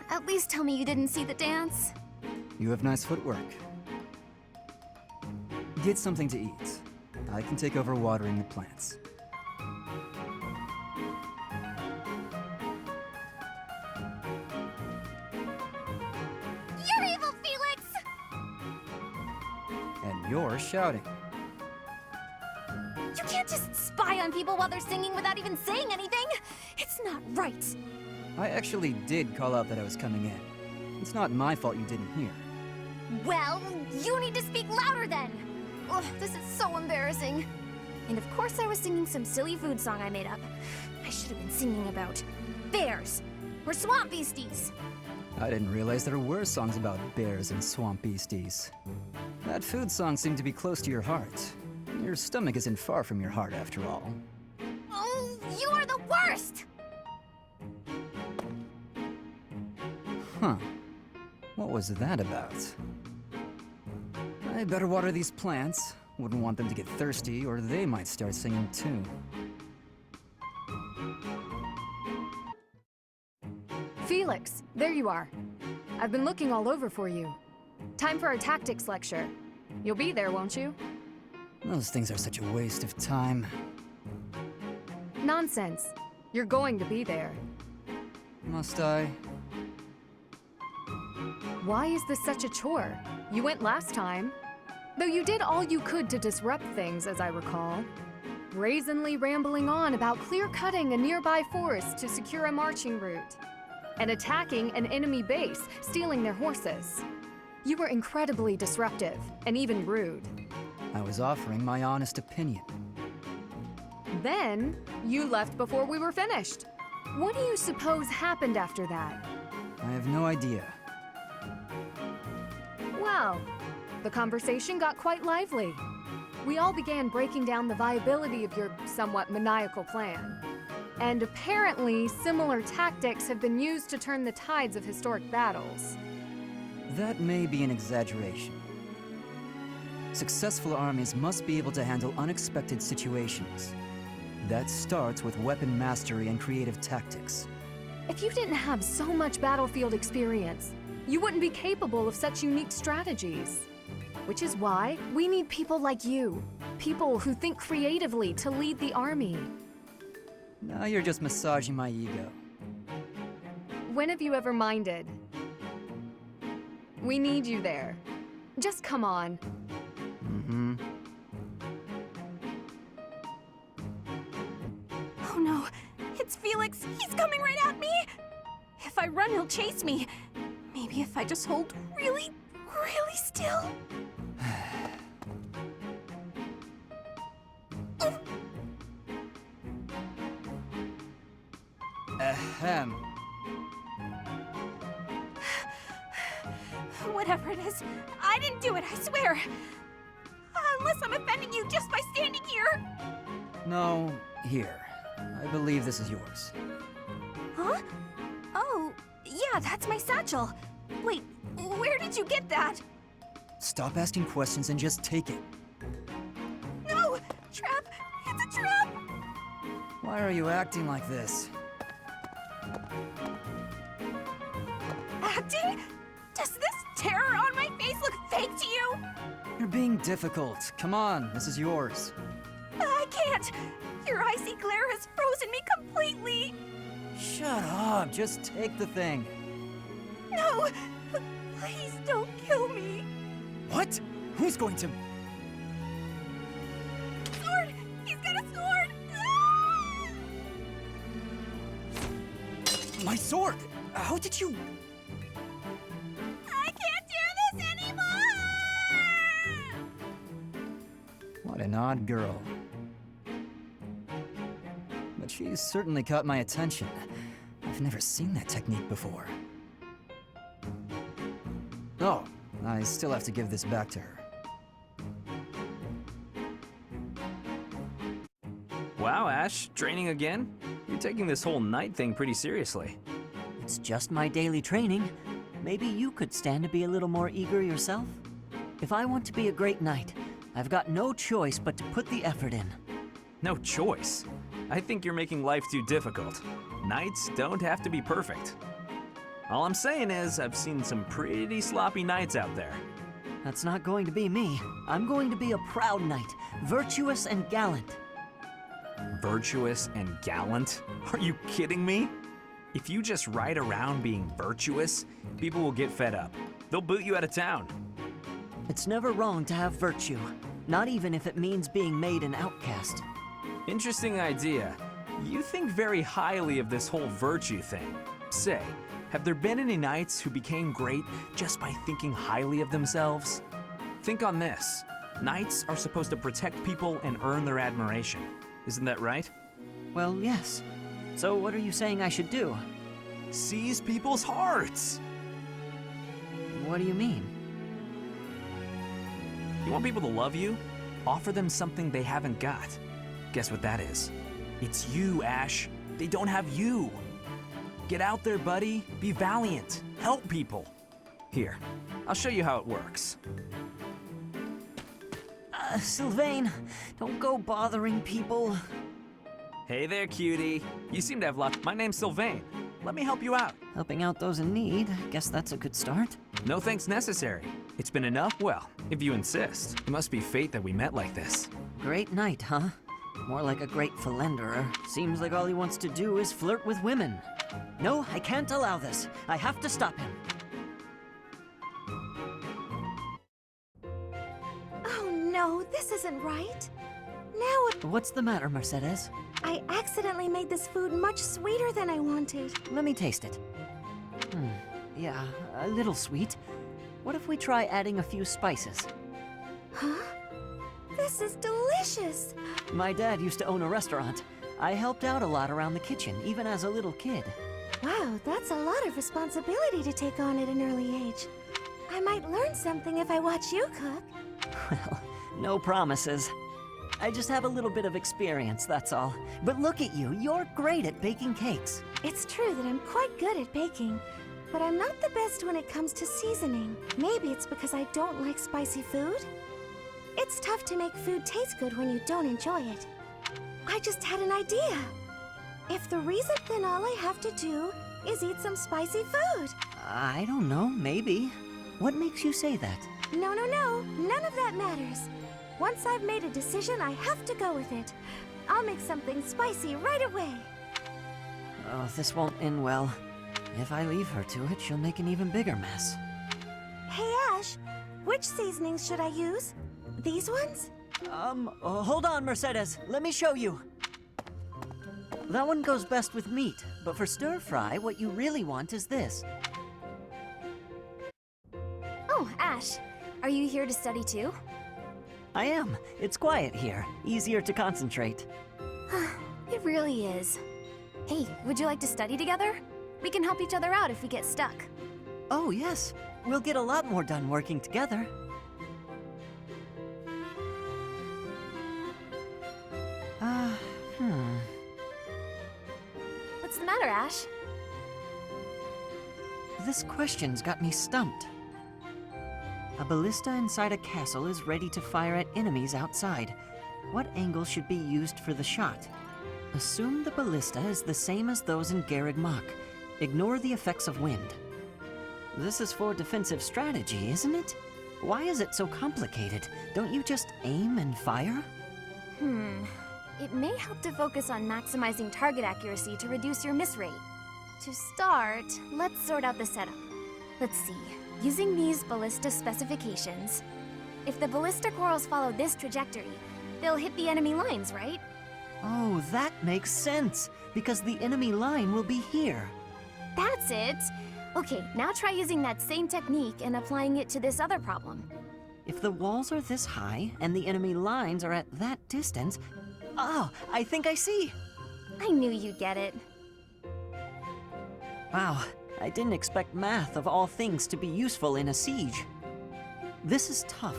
At least tell me you didn't see the dance. You have nice footwork. Get something to eat. I can take over watering the plants. And you're shouting. You can't just spy on people while they're singing without even saying anything! It's not right! I actually did call out that I was coming in. It's not my fault you didn't hear. Well, you need to speak louder then! Ugh, this is so embarrassing. And of course I was singing some silly food song I made up. I should have been singing about bears or swamp beasties. I didn't realize there were songs about bears and swamp beasties. That food song seemed to be close to your heart. Your stomach isn't far from your heart, after all. Oh, you are the worst! Huh. What was that about? I better water these plants. Wouldn't want them to get thirsty, or they might start singing too. Felix, there you are. I've been looking all over for you. Time for our tactics lecture. You'll be there, won't you? Those things are such a waste of time. Nonsense. You're going to be there. Must I? Why is this such a chore? You went last time. Though you did all you could to disrupt things, as I recall. Brazenly rambling on about clear-cutting a nearby forest to secure a marching route. And attacking an enemy base, stealing their horses. You were incredibly disruptive, and even rude. I was offering my honest opinion. Then, you left before we were finished. What do you suppose happened after that? I have no idea. Well, the conversation got quite lively. We all began breaking down the viability of your somewhat maniacal plan. And apparently, similar tactics have been used to turn the tides of historic battles. That may be an exaggeration. Successful armies must be able to handle unexpected situations. That starts with weapon mastery and creative tactics. If you didn't have so much battlefield experience, you wouldn't be capable of such unique strategies. Which is why we need people like you. People who think creatively to lead the army. Now you're just massaging my ego. When have you ever minded? We need you there. Just come on. Mm-hmm. Oh no, it's Felix. He's coming right at me. If I run, he'll chase me. Maybe if I just hold really, really still. Ahem. Whatever it is, I didn't do it, I swear. Unless I'm offending you just by standing here. No, here. I believe this is yours. Huh? Oh, yeah, that's my satchel. Wait, where did you get that? Stop asking questions and just take it. No! Trap! It's a trap! Why are you acting like this? Acting? Does this terror on my face look fake to you? You're being difficult. Come on, this is yours. I can't! Your icy glare has frozen me completely! Shut up, just take the thing. No! Please don't kill me! What? Who's going to... Sword! He's got a sword! Ah! My sword! How did you... I can't do this anymore! What an odd girl. But she's certainly caught my attention. I've never seen that technique before. Oh, I still have to give this back to her. Wow, Ashe, training again? You're taking this whole night thing pretty seriously. It's just my daily training. Maybe you could stand to be a little more eager yourself? If I want to be a great knight, I've got no choice but to put the effort in. No choice. I think you're making life too difficult. Knights don't have to be perfect. All I'm saying is, I've seen some pretty sloppy knights out there. That's not going to be me. I'm going to be a proud knight, virtuous and gallant. Virtuous and gallant? Are you kidding me? If you just ride around being virtuous, people will get fed up. They'll boot you out of town. It's never wrong to have virtue, not even if it means being made an outcast. Interesting idea. You think very highly of this whole virtue thing. Say, have there been any knights who became great just by thinking highly of themselves? Think on this. Knights are supposed to protect people and earn their admiration. Isn't that right? Well, yes. So what are you saying I should do? Seize people's hearts! What do you mean? You want people to love you? Offer them something they haven't got. Guess what that is? It's you, Ashe. They don't have you. Get out there, buddy. Be valiant. Help people. Here, I'll show you how it works. Sylvain, don't go bothering people. Hey there, cutie. You seem to have luck. My name's Sylvain. Let me help you out. Helping out those in need, I guess that's a good start. No thanks necessary. It's been enough? Well, if you insist. It must be fate that we met like this. Great knight, huh? More like a great philanderer. Seems like all he wants to do is flirt with women. No, I can't allow this. I have to stop him. Oh no, this isn't right. Now What's the matter, Mercedes? I accidentally made this food much sweeter than I wanted. Let me taste it. Yeah, a little sweet. What if we try adding a few spices? Huh? This is delicious. My dad used to own a restaurant. I helped out a lot around the kitchen, even as a little kid. Wow, that's a lot of responsibility to take on at an early age. I might learn something if I watch you cook. Well, no promises. I just have a little bit of experience, that's all. But look at you, you're great at baking cakes. It's true that I'm quite good at baking, but I'm not the best when it comes to seasoning. Maybe it's because I don't like spicy food? It's tough to make food taste good when you don't enjoy it. I just had an idea. If the reason, then all I have to do is eat some spicy food. I don't know, maybe. What makes you say that? No, none of that matters. Once I've made a decision, I have to go with it. I'll make something spicy right away. Oh, this won't end well. If I leave her to it, she'll make an even bigger mess. Hey, Ashe, which seasonings should I use? These ones? Hold on, Mercedes. Let me show you. That one goes best with meat, but for stir fry, what you really want is this. Oh, Ashe, are you here to study too? I am. It's quiet here. Easier to concentrate. It really is. Hey, would you like to study together? We can help each other out if we get stuck. Oh, yes. We'll get a lot more done working together. What's the matter, Ashe? This question's got me stumped. A ballista inside a castle is ready to fire at enemies outside. What angle should be used for the shot? Assume the ballista is the same as those in Garreg Mach. Ignore the effects of wind. This is for defensive strategy, isn't it? Why is it so complicated? Don't you just aim and fire? It may help to focus on maximizing target accuracy to reduce your miss rate. To start, let's sort out the setup. Let's see. Using these ballista specifications, if the ballista corals follow this trajectory, they'll hit the enemy lines, right? Oh, that makes sense, because the enemy line will be here. That's it! Okay, now try using that same technique and applying it to this other problem. If the walls are this high and the enemy lines are at that distance... Oh, I think I see! I knew you'd get it. Wow, I didn't expect math of all things to be useful in a siege. This is tough.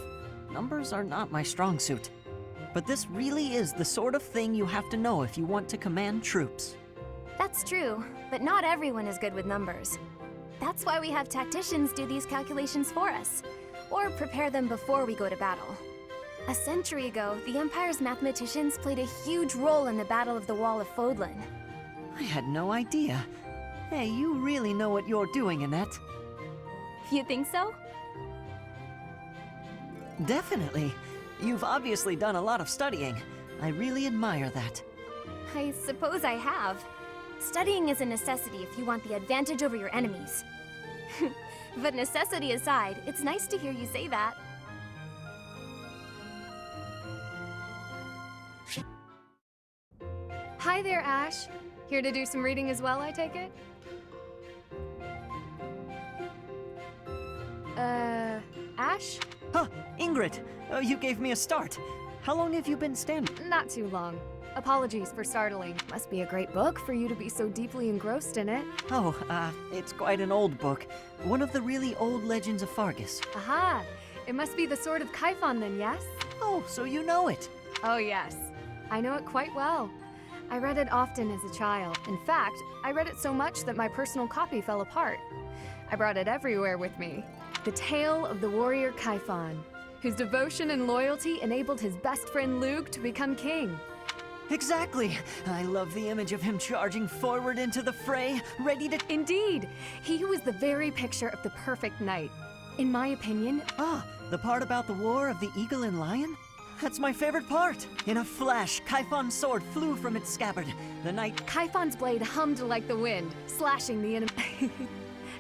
Numbers are not my strong suit. But this really is the sort of thing you have to know if you want to command troops. That's true, but not everyone is good with numbers. That's why we have tacticians do these calculations for us, or prepare them before we go to battle. A century ago, the Empire's mathematicians played a huge role in the Battle of the Wall of Fodlan. I had no idea. Hey, you really know what you're doing, Annette. You think so? Definitely. You've obviously done a lot of studying. I really admire that. I suppose I have. Studying is a necessity if you want the advantage over your enemies. But necessity aside, it's nice to hear you say that. Hi there, Ash. Here to do some reading as well, I take it? Ash? Huh, Ingrid, you gave me a start. How long have you been standing? Not too long. Apologies for startling. Must be a great book for you to be so deeply engrossed in it. Oh, it's quite an old book. One of the really old legends of Fargus. Aha! It must be the Sword of Kaifon then, yes? Oh, so you know it. Oh, yes. I know it quite well. I read it often as a child. In fact, I read it so much that my personal copy fell apart. I brought it everywhere with me. The tale of the warrior Kaifon, whose devotion and loyalty enabled his best friend Lug to become king. Exactly. I love the image of him charging forward into the fray, ready to... Indeed, he was the very picture of the perfect knight. In my opinion... Ah, the part about the war of the eagle and lion? That's my favorite part. In a flash, Kaifon's sword flew from its scabbard. The knight... Kaifon's blade hummed like the wind, slashing the enemy.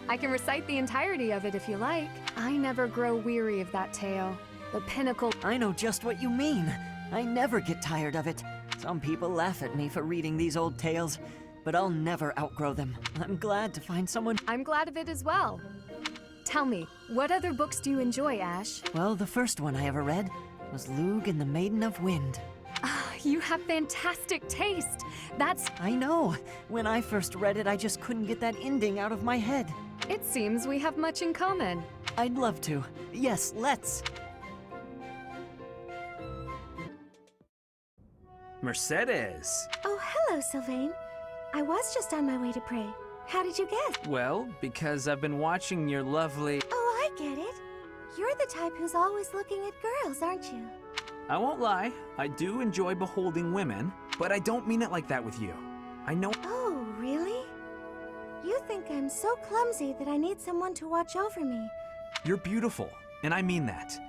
I can recite the entirety of it if you like. I never grow weary of that tale. The pinnacle... I know just what you mean. I never get tired of it. Some people laugh at me for reading these old tales, but I'll never outgrow them. I'm glad to find someone... I'm glad of it as well. Tell me, what other books do you enjoy, Ash? Well, the first one I ever read was Lug and the Maiden of Wind. You have fantastic taste. That's... I know. When I first read it, I just couldn't get that ending out of my head. It seems we have much in common. I'd love to. Yes, let's. Mercedes! Oh, hello, Sylvain. I was just on my way to pray. How did you guess? Well, because I've been watching your lovely... Oh, I get it. You're the type who's always looking at girls, aren't you? I won't lie, I do enjoy beholding women, but I don't mean it like that with you. I know... Oh, really? You think I'm so clumsy that I need someone to watch over me. You're beautiful, and I mean that.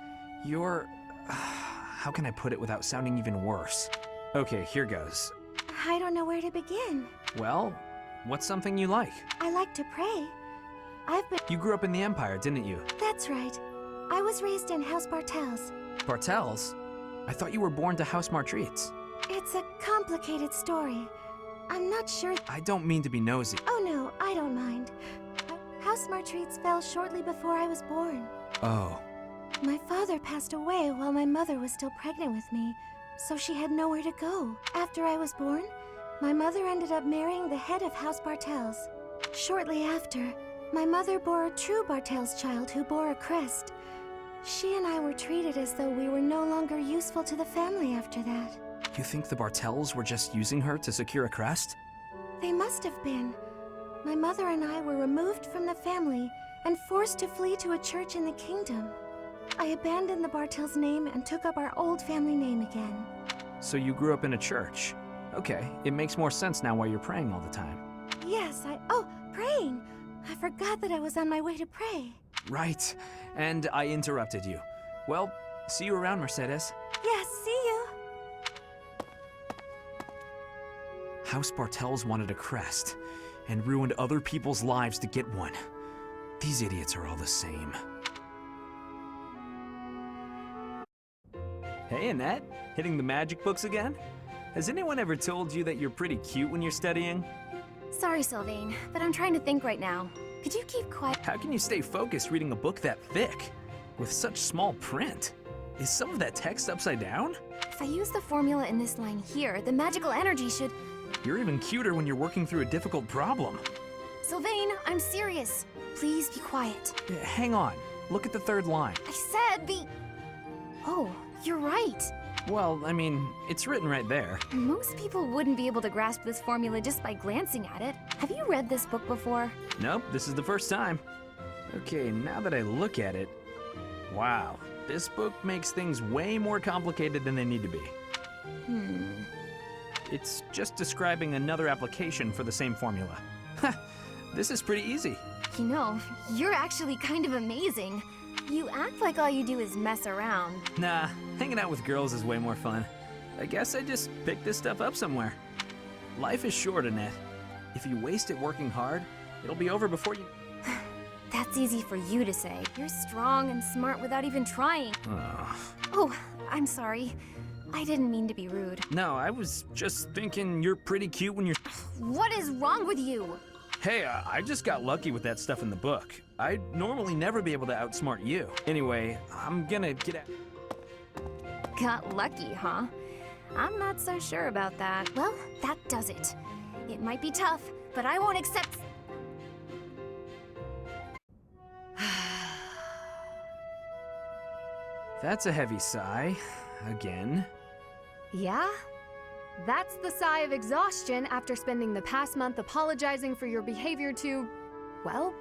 You're... how can I put it without sounding even worse? Okay, here goes. I don't know where to begin. Well, what's something you like? I like to pray. I've been... You grew up in the Empire, didn't you? That's right. I was raised in House Bartels. Bartels? I thought you were born to House Martreats. It's a complicated story. I'm not sure... I don't mean to be nosy. Oh no, I don't mind. House Martreats fell shortly before I was born. Oh. My father passed away while my mother was still pregnant with me, so she had nowhere to go. After I was born, my mother ended up marrying the head of House Bartels. Shortly after, my mother bore a true Bartels child who bore a crest. She and I were treated as though we were no longer useful to the family after that. You think the Bartels were just using her to secure a crest? They must have been. My mother and I were removed from the family and forced to flee to a church in the kingdom. I abandoned the Bartels name and took up our old family name again. So you grew up in a church. Okay, it makes more sense now why you're praying all the time. Yes, Oh, praying! I forgot that I was on my way to pray. Right, and I interrupted you. Well, see you around, Mercedes. Yes, see you. House Bartels wanted a crest, and ruined other people's lives to get one. These idiots are all the same. Hey, Annette, hitting the magic books again? Has anyone ever told you that you're pretty cute when you're studying? Sorry, Sylvain, but I'm trying to think right now. Could you keep quiet? How can you stay focused reading a book that thick? With such small print? Is some of that text upside down? If I use the formula in this line here, the magical energy should... You're even cuter when you're working through a difficult problem. Sylvain, I'm serious. Please be quiet. Hang on. Look at the third line. I said the... Oh, you're right. Well, I mean, it's written right there. Most people wouldn't be able to grasp this formula just by glancing at it. Have you read this book before? Nope, this is the first time. Okay, now that I look at it... Wow, this book makes things way more complicated than they need to be. It's just describing another application for the same formula. This is pretty easy. You know, you're actually kind of amazing. You act like all you do is mess around. Nah, hanging out with girls is way more fun. I guess I just picked this stuff up somewhere. Life is short, Annette. If you waste it working hard, it'll be over before you... That's easy for you to say. You're strong and smart without even trying. Oh, I'm sorry. I didn't mean to be rude. No, I was just thinking you're pretty cute when you're... What is wrong with you? Hey, I just got lucky with that stuff in the book. I'd normally never be able to outsmart you. Anyway, I'm gonna get out... Got lucky, huh? I'm not so sure about that. Well, that does it. It might be tough, but I won't accept... That's a heavy sigh. Again. Yeah? That's the sigh of exhaustion after spending the past month apologizing for your behavior to, well,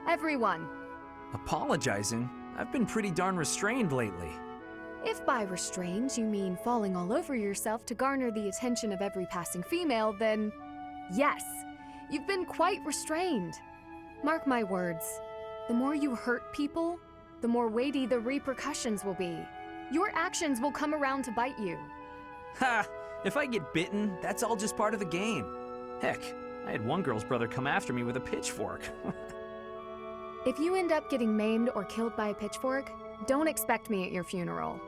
everyone. Apologizing? I've been pretty darn restrained lately. If by restrained you mean falling all over yourself to garner the attention of every passing female, then yes, you've been quite restrained. Mark my words, the more you hurt people, the more weighty the repercussions will be. Your actions will come around to bite you. Ha! If I get bitten, that's all just part of the game. Heck, I had one girl's brother come after me with a pitchfork. If you end up getting maimed or killed by a pitchfork, don't expect me at your funeral.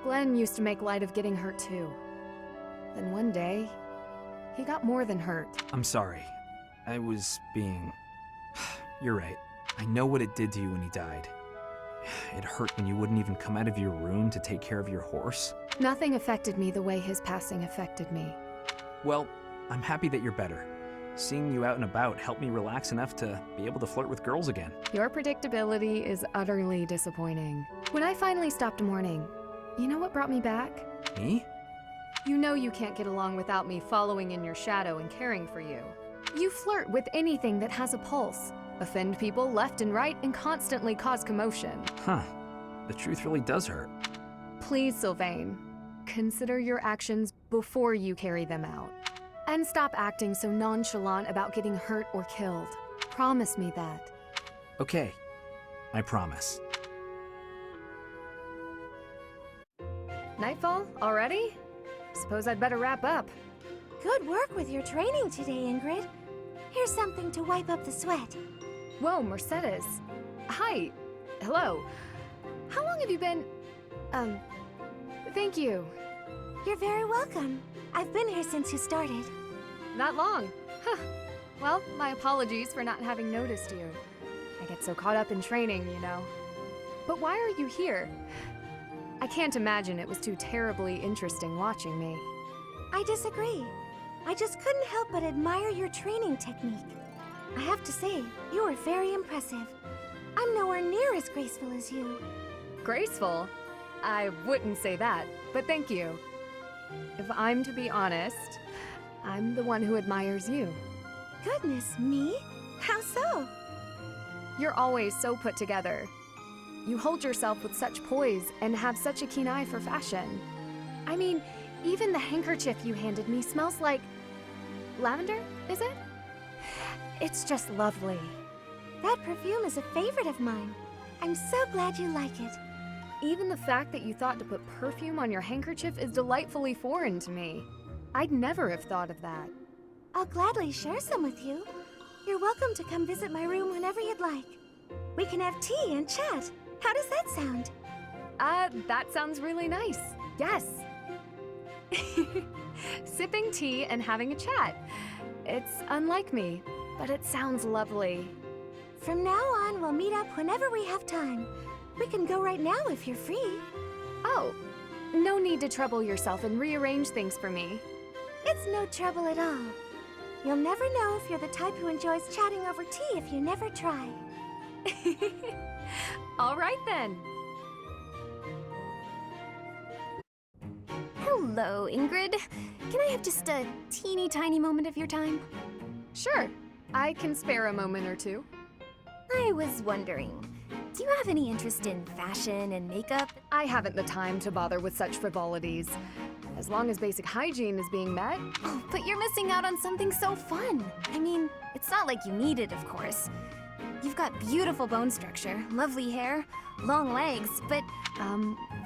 Glenn used to make light of getting hurt too. Then one day, he got more than hurt. I'm sorry. I was being... You're right. I know what it did to you when he died. It hurt when you wouldn't even come out of your room to take care of your horse. Nothing affected me the way his passing affected me. Well, I'm happy that you're better. Seeing you out and about helped me relax enough to be able to flirt with girls again. Your predictability is utterly disappointing. When I finally stopped mourning, you know what brought me back? Me? You know you can't get along without me following in your shadow and caring for you. You flirt with anything that has a pulse, offend people left and right, and constantly cause commotion. Huh. The truth really does hurt. Please, Sylvain, consider your actions before you carry them out. And stop acting so nonchalant about getting hurt or killed. Promise me that. Okay. I promise. Nightfall already? Suppose I'd better wrap up. Good work with your training today, Ingrid. Here's something to wipe up the sweat. Whoa, Mercedes. Hi. Hello. How long have you been... Thank you. You're very welcome. I've been here since you started. Not long. Huh. Well, my apologies for not having noticed you. I get so caught up in training, you know. But why are you here? I can't imagine it was too terribly interesting watching me. I disagree. I just couldn't help but admire your training technique. I have to say, you were very impressive. I'm nowhere near as graceful as you. Graceful? I wouldn't say that, but thank you. If I'm to be honest, I'm the one who admires you. Goodness, me? How so? You're always so put together. You hold yourself with such poise and have such a keen eye for fashion. I mean, even the handkerchief you handed me smells like... lavender, is it? It's just lovely. That perfume is a favorite of mine. I'm so glad you like it. Even the fact that you thought to put perfume on your handkerchief is delightfully foreign to me. I'd never have thought of that. I'll gladly share some with you. You're welcome to come visit my room whenever you'd like. We can have tea and chat. How does that sound? That sounds really nice. Yes. Sipping tea and having a chat. It's unlike me, but it sounds lovely. From now on, we'll meet up whenever we have time. We can go right now if you're free. Oh, no need to trouble yourself and rearrange things for me. It's no trouble at all. You'll never know if you're the type who enjoys chatting over tea if you never try. All right then. Hello, Ingrid. Can I have just a teeny tiny moment of your time? Sure. I can spare a moment or two. I was wondering, do you have any interest in fashion and makeup? I haven't the time to bother with such frivolities. As long as basic hygiene is being met. Oh, but you're missing out on something so fun. I mean, it's not like you need it, of course. You've got beautiful bone structure, lovely hair, long legs, but...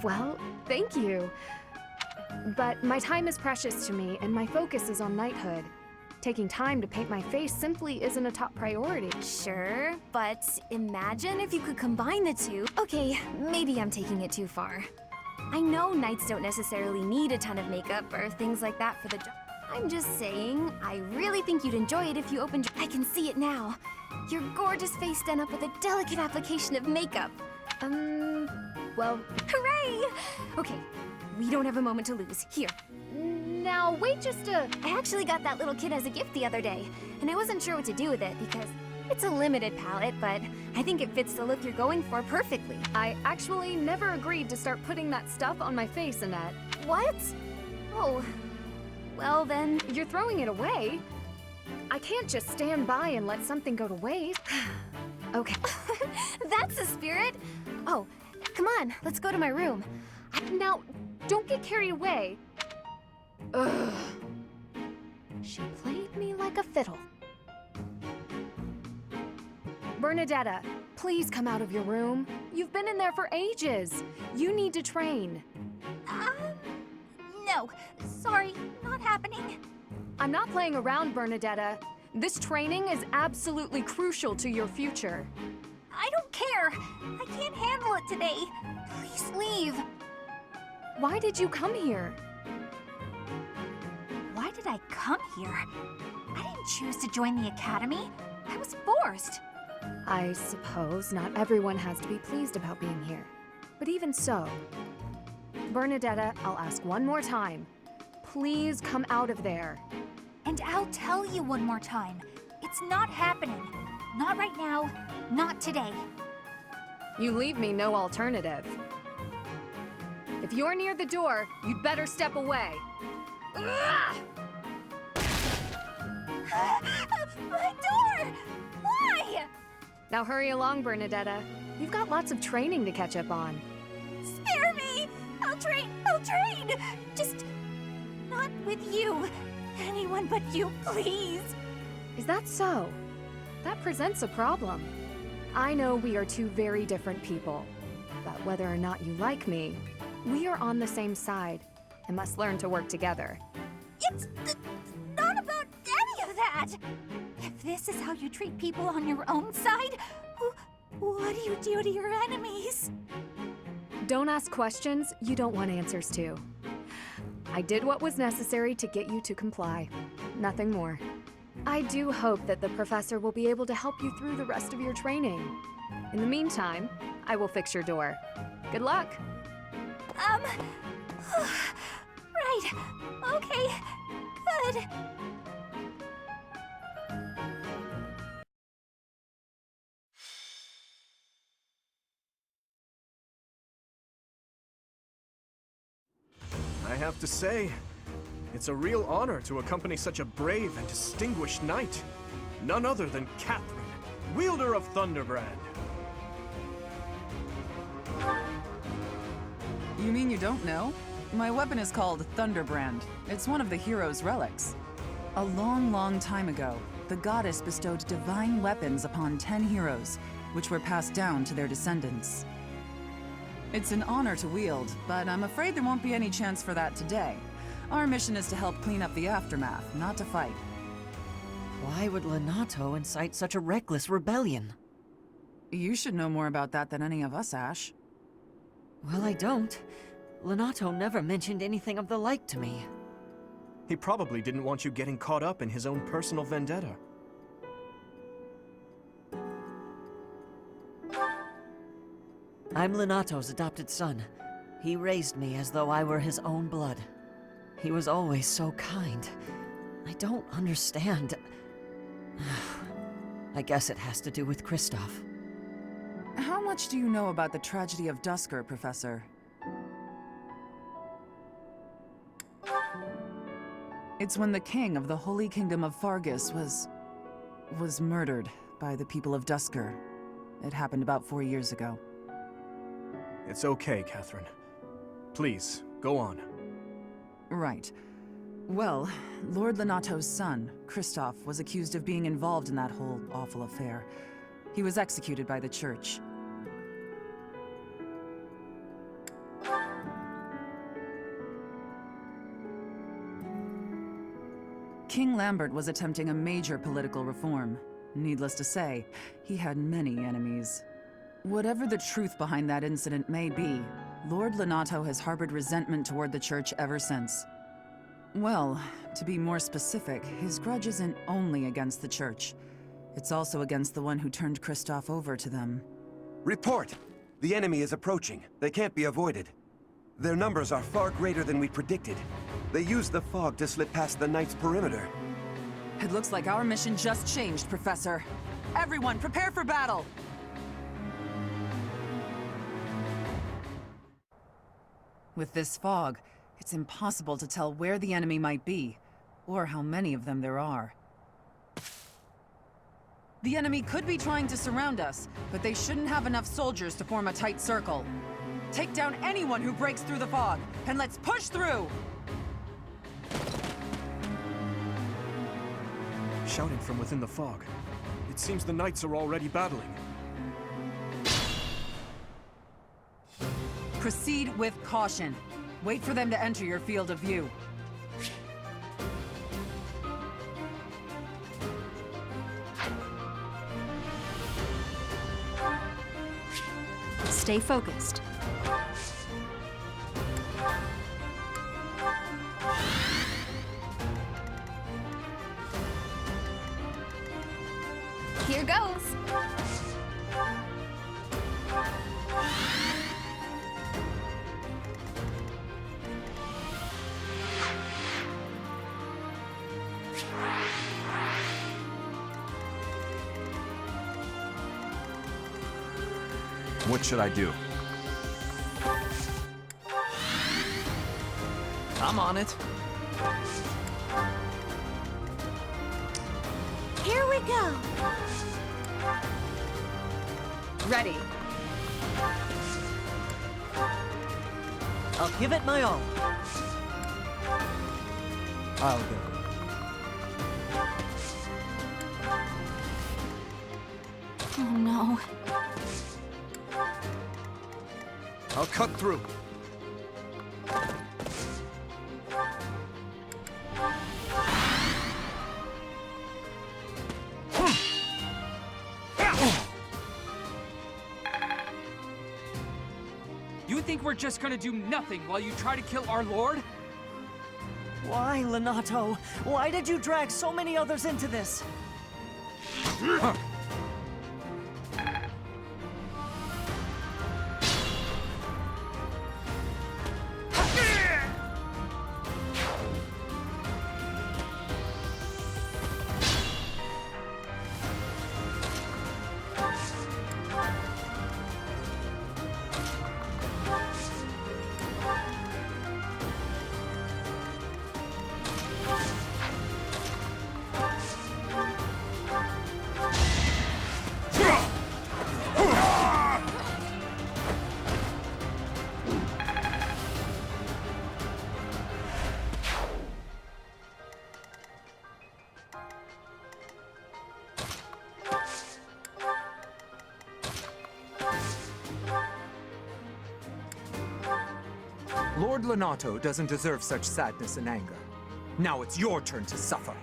well, thank you. But my time is precious to me, and my focus is on knighthood. Taking time to paint my face simply isn't a top priority. Sure, but imagine if you could combine the two. Okay, maybe I'm taking it too far. I know knights don't necessarily need a ton of makeup or things like that for the job. I'm just saying, I really think you'd enjoy it if you opened your— I can see it now. Your gorgeous face done up with a delicate application of makeup. Well, Hooray! Okay, we don't have a moment to lose. Here. now wait just a— I actually got that little kit as a gift the other day, and I wasn't sure what to do with it because it's a limited palette, but I think it fits the look you're going for perfectly. I actually never agreed to start putting that stuff on my face, Annette. What? Oh, well then. You're throwing it away? I can't just stand by and let something go to waste. Okay. That's the spirit. Oh, come on, let's go to my room. Now, don't get carried away. Ugh. She played me like a fiddle. Bernadetta, please come out of your room. You've been in there for ages. You need to train. No. Sorry, not happening. I'm not playing around, Bernadetta. This training is absolutely crucial to your future. I don't care. I can't handle it today. Please leave. Why did you come here? Why did I come here? I didn't choose to join the academy. I was forced. I suppose not everyone has to be pleased about being here. But even so, Bernadetta, I'll ask one more time. Please come out of there. And I'll tell you one more time. It's not happening. Not right now. Not today. You leave me no alternative. If you're near the door, you'd better step away. My door! Why? Now hurry along, Bernadetta. You've got lots of training to catch up on. Spare me! I'll train! I'll train! Just not with you. Anyone but you, please. Is that so? That presents a problem. I know we are two very different people, but whether or not you like me, we are on the same side and must learn to work together. It's not about any of that! If this is how you treat people on your own side, what do you do to your enemies? Don't ask questions you don't want answers to. I did what was necessary to get you to comply. Nothing more. I do hope that the professor will be able to help you through the rest of your training. In the meantime, I will fix your door. Good luck. Right. Okay. Good. I have to say, it's a real honor to accompany such a brave and distinguished knight. None other than Catherine, wielder of Thunderbrand. You mean you don't know? My weapon is called Thunderbrand. It's one of the hero's relics. A long, long time ago, the goddess bestowed divine weapons upon 10 heroes, which were passed down to their descendants. It's an honor to wield, but I'm afraid there won't be any chance for that today. Our mission is to help clean up the aftermath, not to fight. Why would Lenato incite such a reckless rebellion? You should know more about that than any of us, Ashe. Well, I don't. Lenato never mentioned anything of the like to me. He probably didn't want you getting caught up in his own personal vendetta. I'm Lenato's adopted son. He raised me as though I were his own blood. He was always so kind. I don't understand. I guess it has to do with Kristoff. How much do you know about the tragedy of Dusker, Professor? It's when the king of the Holy Kingdom of Fargus was murdered by the people of Dusker. It happened about 4 years ago. It's okay, Catherine. Please, go on. Right. Well, Lord Lenato's son, Kristoff, was accused of being involved in that whole awful affair. He was executed by the church. King Lambert was attempting a major political reform. Needless to say, he had many enemies. Whatever the truth behind that incident may be, Lord Lenato has harbored resentment toward the church ever since. Well, to be more specific, his grudge isn't only against the church. It's also against the one who turned Kristoff over to them. Report! The enemy is approaching. They can't be avoided. Their numbers are far greater than we predicted. They used the fog to slip past the Knight's perimeter. It looks like our mission just changed, Professor. Everyone, prepare for battle! With this fog, it's impossible to tell where the enemy might be, or how many of them there are. The enemy could be trying to surround us, but they shouldn't have enough soldiers to form a tight circle. Take down anyone who breaks through the fog, and let's push through! Shouting from within the fog. It seems the Knights are already battling. Proceed with caution. Wait for them to enter your field of view. Stay focused. Here goes! What should I do? I'm on it. Here we go. Ready. I'll give it my all. I'll go. Oh no. I'll cut through. You think we're just gonna do nothing while you try to kill our lord? Why, Lenato? Why did you drag so many others into this? Lord Lenato doesn't deserve such sadness and anger. Now it's your turn to suffer.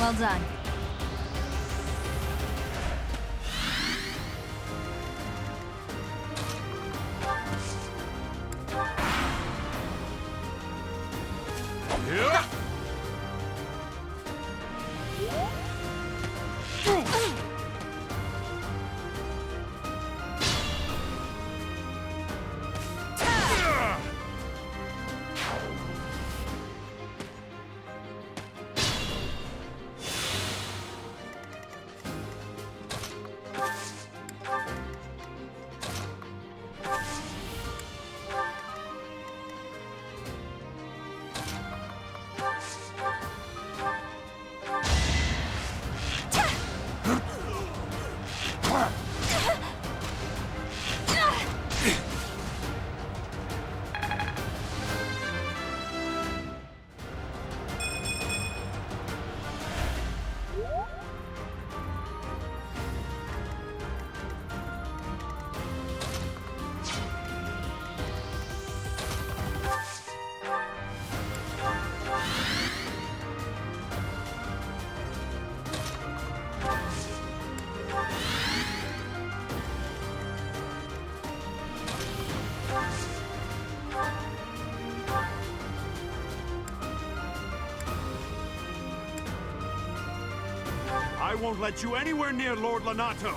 Well done. I won't let you anywhere near Lord Lonato!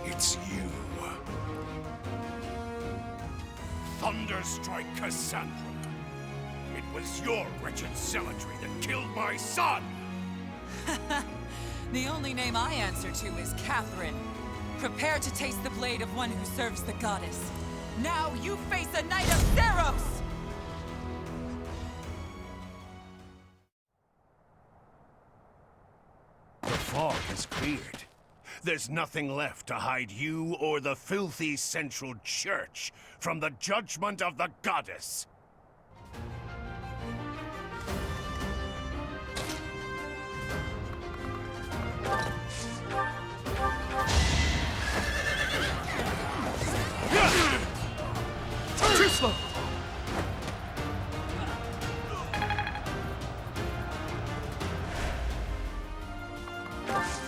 It's you. Thunderstrike Cassandra. It was your wretched zealotry that killed my son! The only name I answer to is Catherine. Prepare to taste the blade of one who serves the goddess. Now you face a Knight of Theros! The fog has cleared. There's nothing left to hide you or the filthy Central Church from the judgment of the goddess. Too slow! Thanks.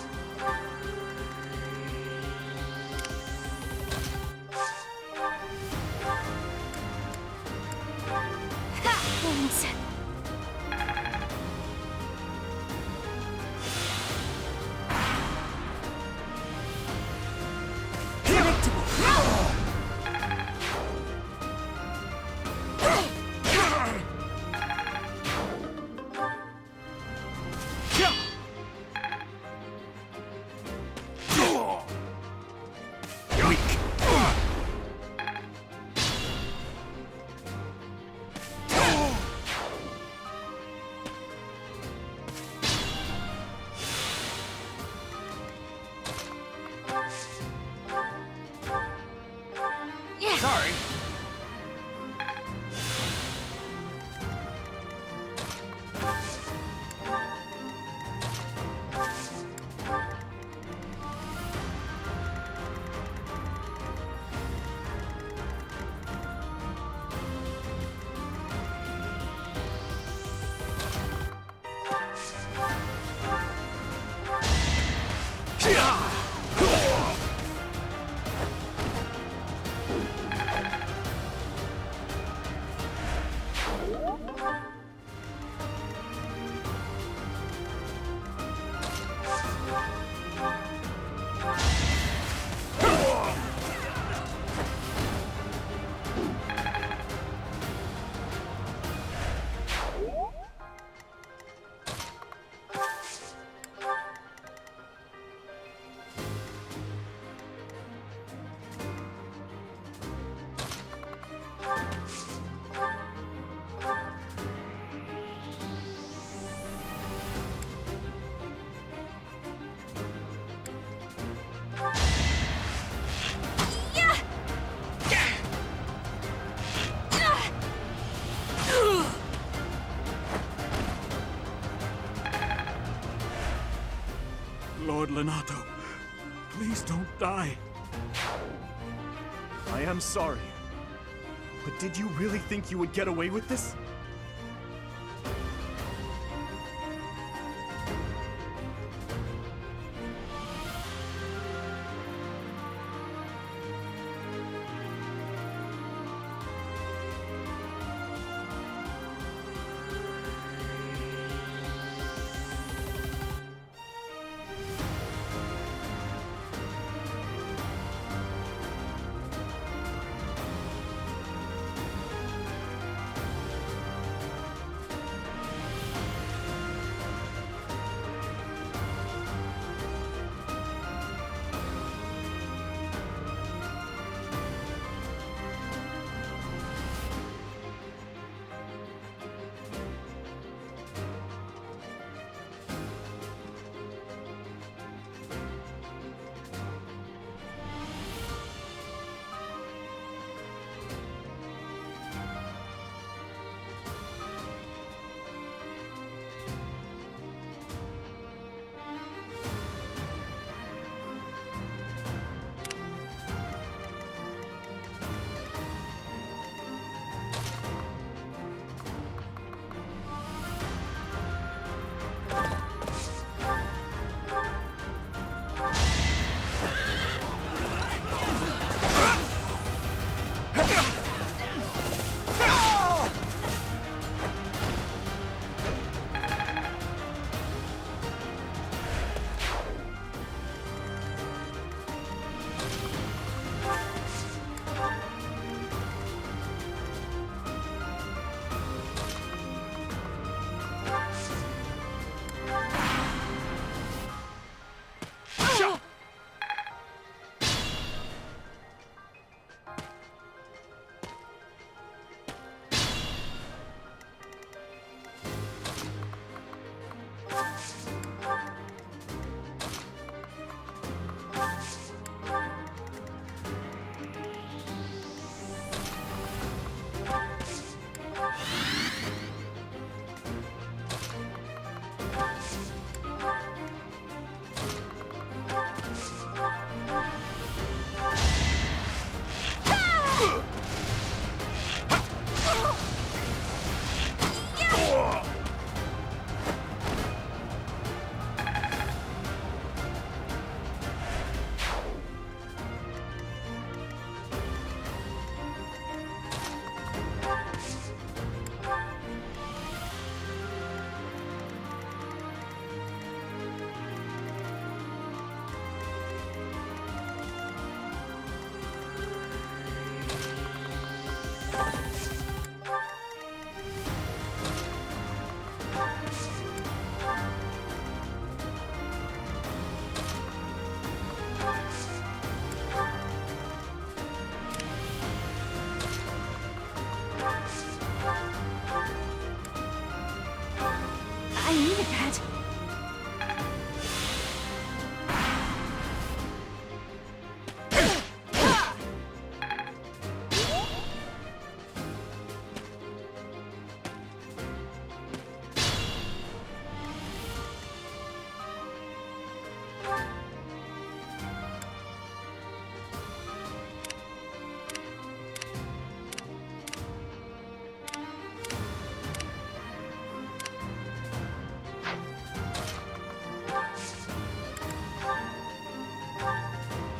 Sorry. Lord Lonato, please don't die. I am sorry. But did you really think you would get away with this?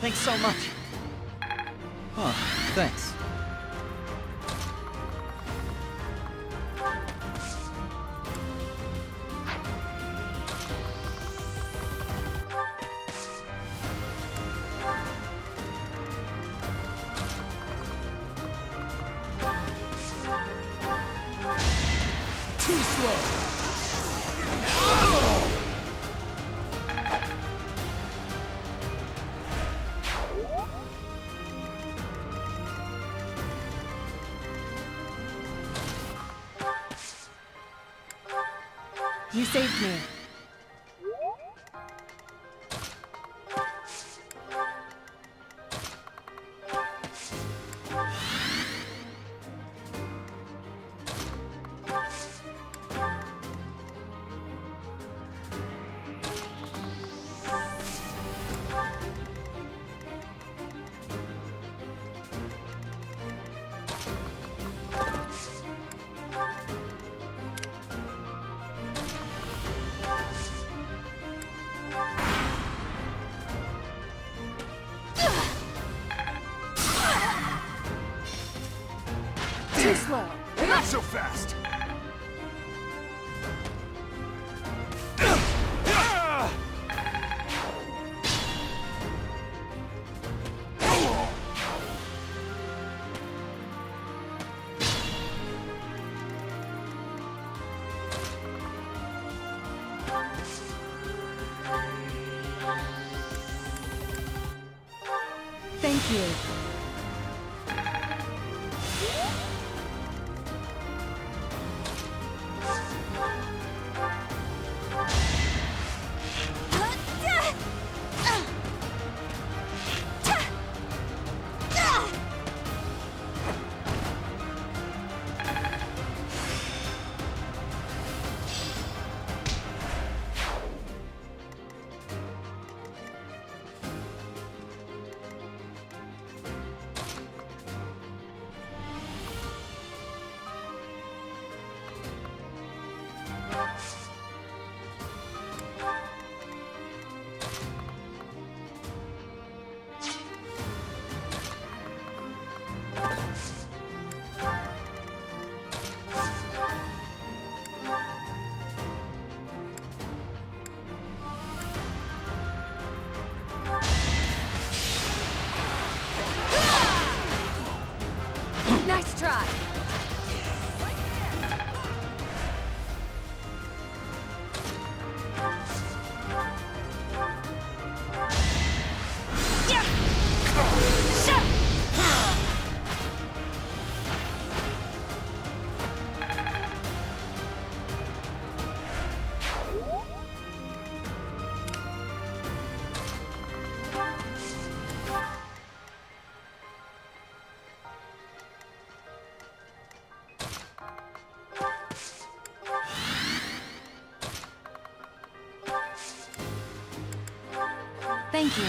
Thanks so much. Huh, thanks. Too slow! You saved me. Too slow. Not so fast! Thank you. Nice try. Thank you.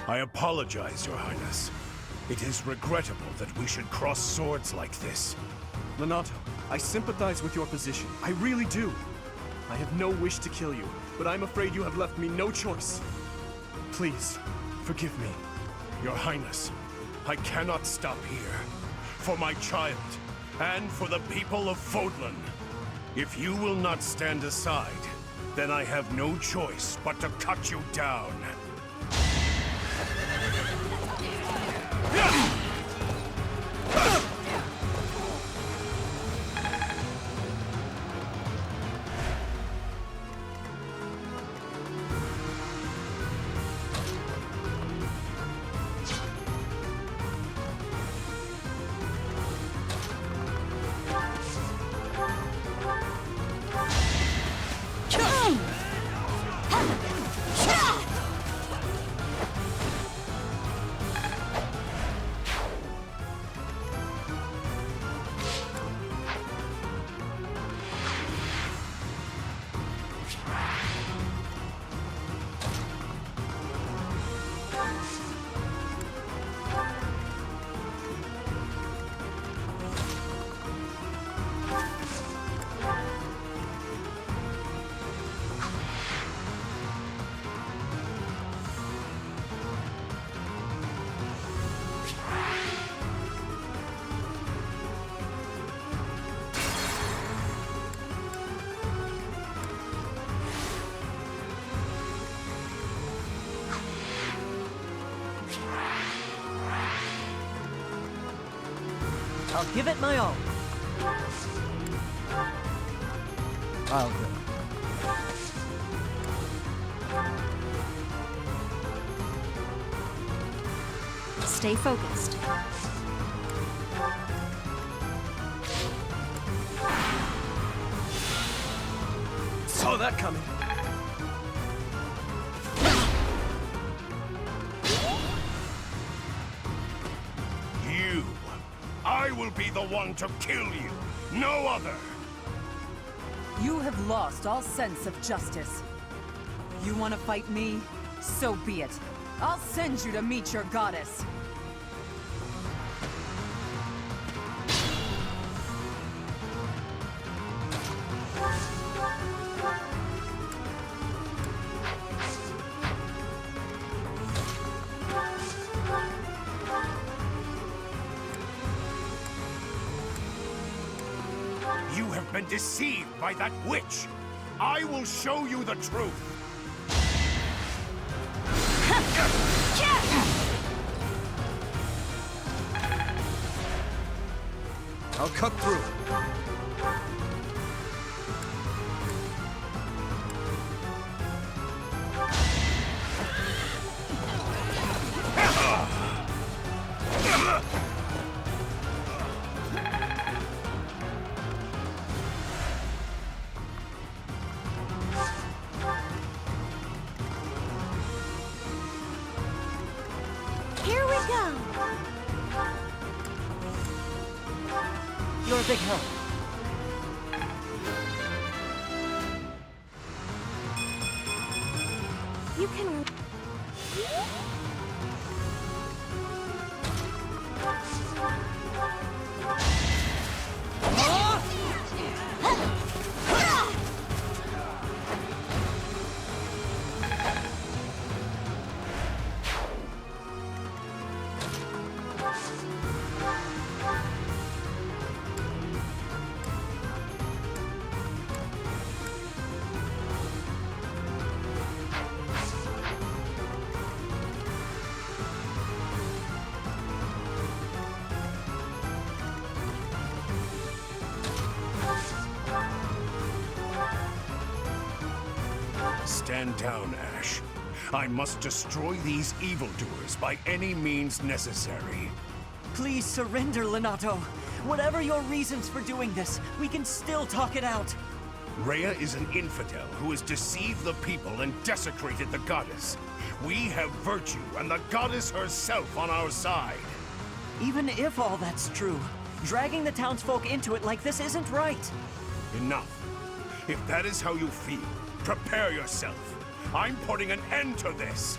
I apologize, Your Highness. It is regrettable that we should cross swords like this. Lonato, I sympathize with your position. I really do. I have no wish to kill you, but I'm afraid you have left me no choice. Please, forgive me. Your Highness, I cannot stop here. For my child, and for the people of Fodlan. If you will not stand aside, Then I have no choice but to cut you down. I'll give it my all. I'll go. Stay focused. Saw that coming. You. I will be the one to kill you. No other. You have lost all sense of justice. You want to fight me? So be it. I'll send you to meet your goddess. You have been deceived by that witch. I will show you the truth. I'll cut through. Here we go. You're a big help. You can. Stand down, Ashe. I must destroy these evildoers by any means necessary. Please surrender, Lenato. Whatever your reasons for doing this, we can still talk it out. Rhea is an infidel who has deceived the people and desecrated the goddess. We have virtue and the goddess herself on our side. Even if all that's true, dragging the townsfolk into it like this isn't right. Enough. If that is how you feel, prepare yourself. I'm putting an end to this.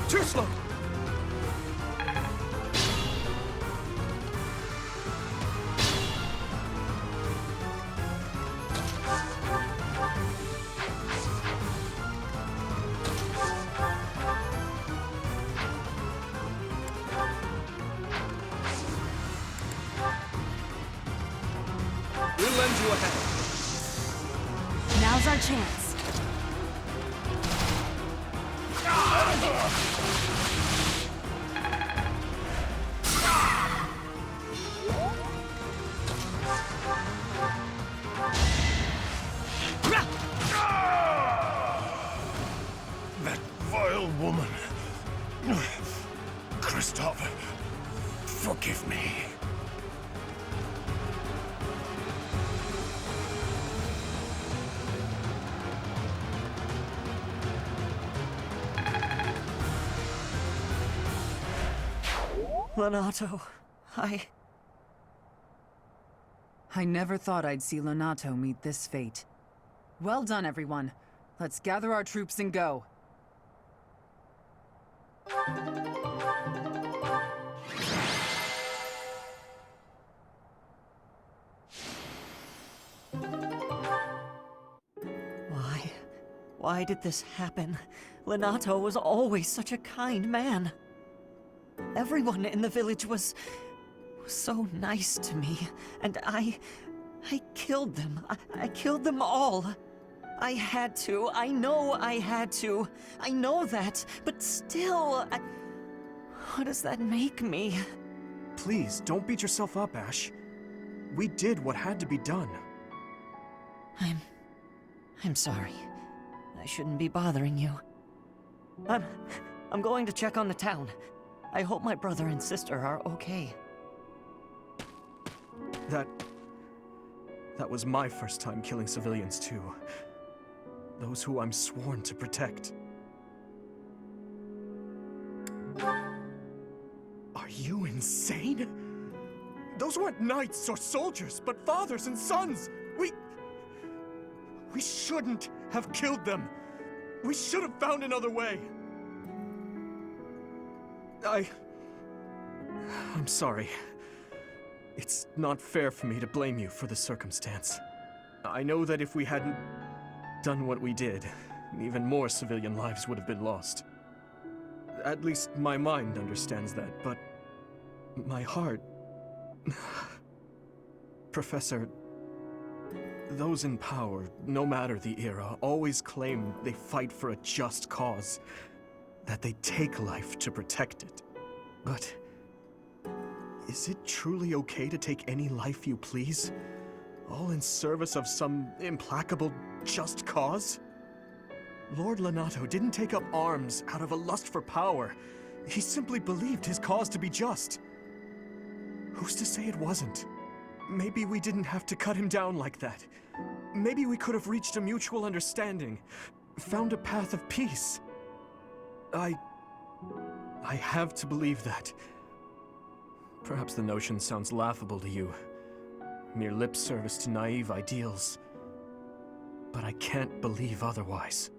Too slow. you ahead. Now's our chance. That vile woman. Christoph, forgive me. Lenato, I never thought I'd see Lenato meet this fate. Well done, everyone. Let's gather our troops and go. Why did this happen? Lenato was always such a kind man. Everyone in the village was so nice to me, and I killed them. I killed them all. I had to. I know I had to. I know that, but still, what does that make me? Please, don't beat yourself up, Ashe. We did what had to be done. I'm sorry. I shouldn't be bothering you. I'm going to check on the town. I hope my brother and sister are okay. That was my first time killing civilians, too. Those who I'm sworn to protect. Are you insane? Those weren't knights or soldiers, but fathers and sons! We shouldn't have killed them! We should have found another way! I'm sorry. It's not fair for me to blame you for the circumstance. I know that if we hadn't done what we did, even more civilian lives would have been lost. At least my mind understands that, but my heart... Professor, those in power, no matter the era, always claim they fight for a just cause, that they take life to protect it. But is it truly okay to take any life you please? All in service of some implacable, just cause? Lord Lenato didn't take up arms out of a lust for power. He simply believed his cause to be just. Who's to say it wasn't? Maybe we didn't have to cut him down like that. Maybe we could have reached a mutual understanding, found a path of peace. I have to believe that. Perhaps the notion sounds laughable to you. Mere lip service to naive ideals. But I can't believe otherwise.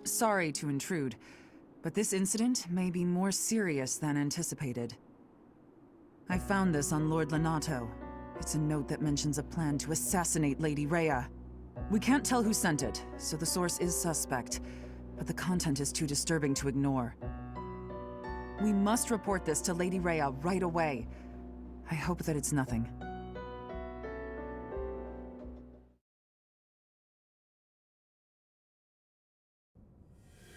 Sorry to intrude, but this incident may be more serious than anticipated. I found this on Lord Lenato. It's a note that mentions a plan to assassinate Lady Rhea. We can't tell who sent it, so the source is suspect, but the content is too disturbing to ignore. We must report this to Lady Rhea right away. I hope that it's nothing.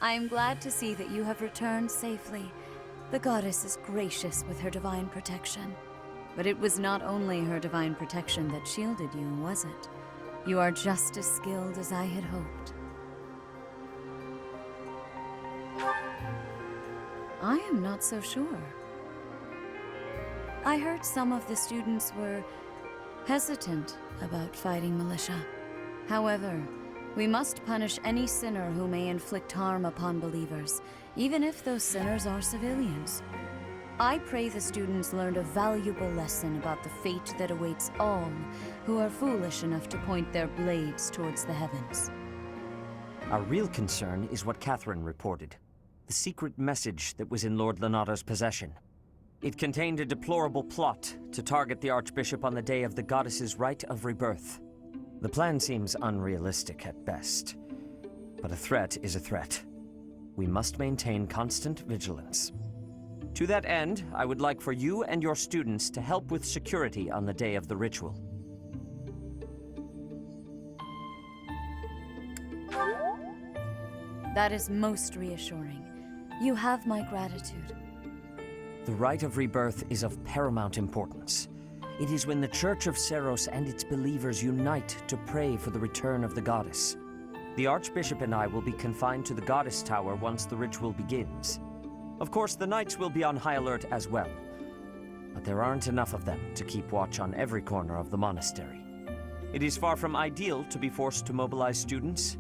I am glad to see that you have returned safely. The goddess is gracious with her divine protection. But it was not only her divine protection that shielded you, was it? You are just as skilled as I had hoped. I am not so sure. I heard some of the students were hesitant about fighting militia. However, we must punish any sinner who may inflict harm upon believers, even if those sinners are civilians. I pray the students learned a valuable lesson about the fate that awaits all who are foolish enough to point their blades towards the heavens. Our real concern is what Catherine reported. The secret message that was in Lord Lenato's possession. It contained a deplorable plot to target the Archbishop on the day of the goddess's rite of rebirth. The plan seems unrealistic at best, but a threat is a threat. We must maintain constant vigilance. To that end, I would like for you and your students to help with security on the day of the ritual. That is most reassuring. You have my gratitude. The rite of rebirth is of paramount importance. It is when the Church of Seiros and its believers unite to pray for the return of the goddess. The Archbishop and I will be confined to the Goddess Tower once the ritual begins. Of course, the Knights will be on high alert as well, but there aren't enough of them to keep watch on every corner of the monastery. It is far from ideal to be forced to mobilize students,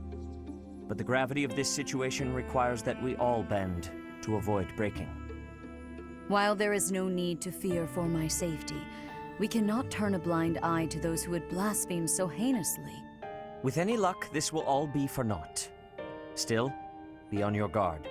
but the gravity of this situation requires that we all bend to avoid breaking. While there is no need to fear for my safety, we cannot turn a blind eye to those who would blaspheme so heinously. With any luck, this will all be for naught. Still, be on your guard.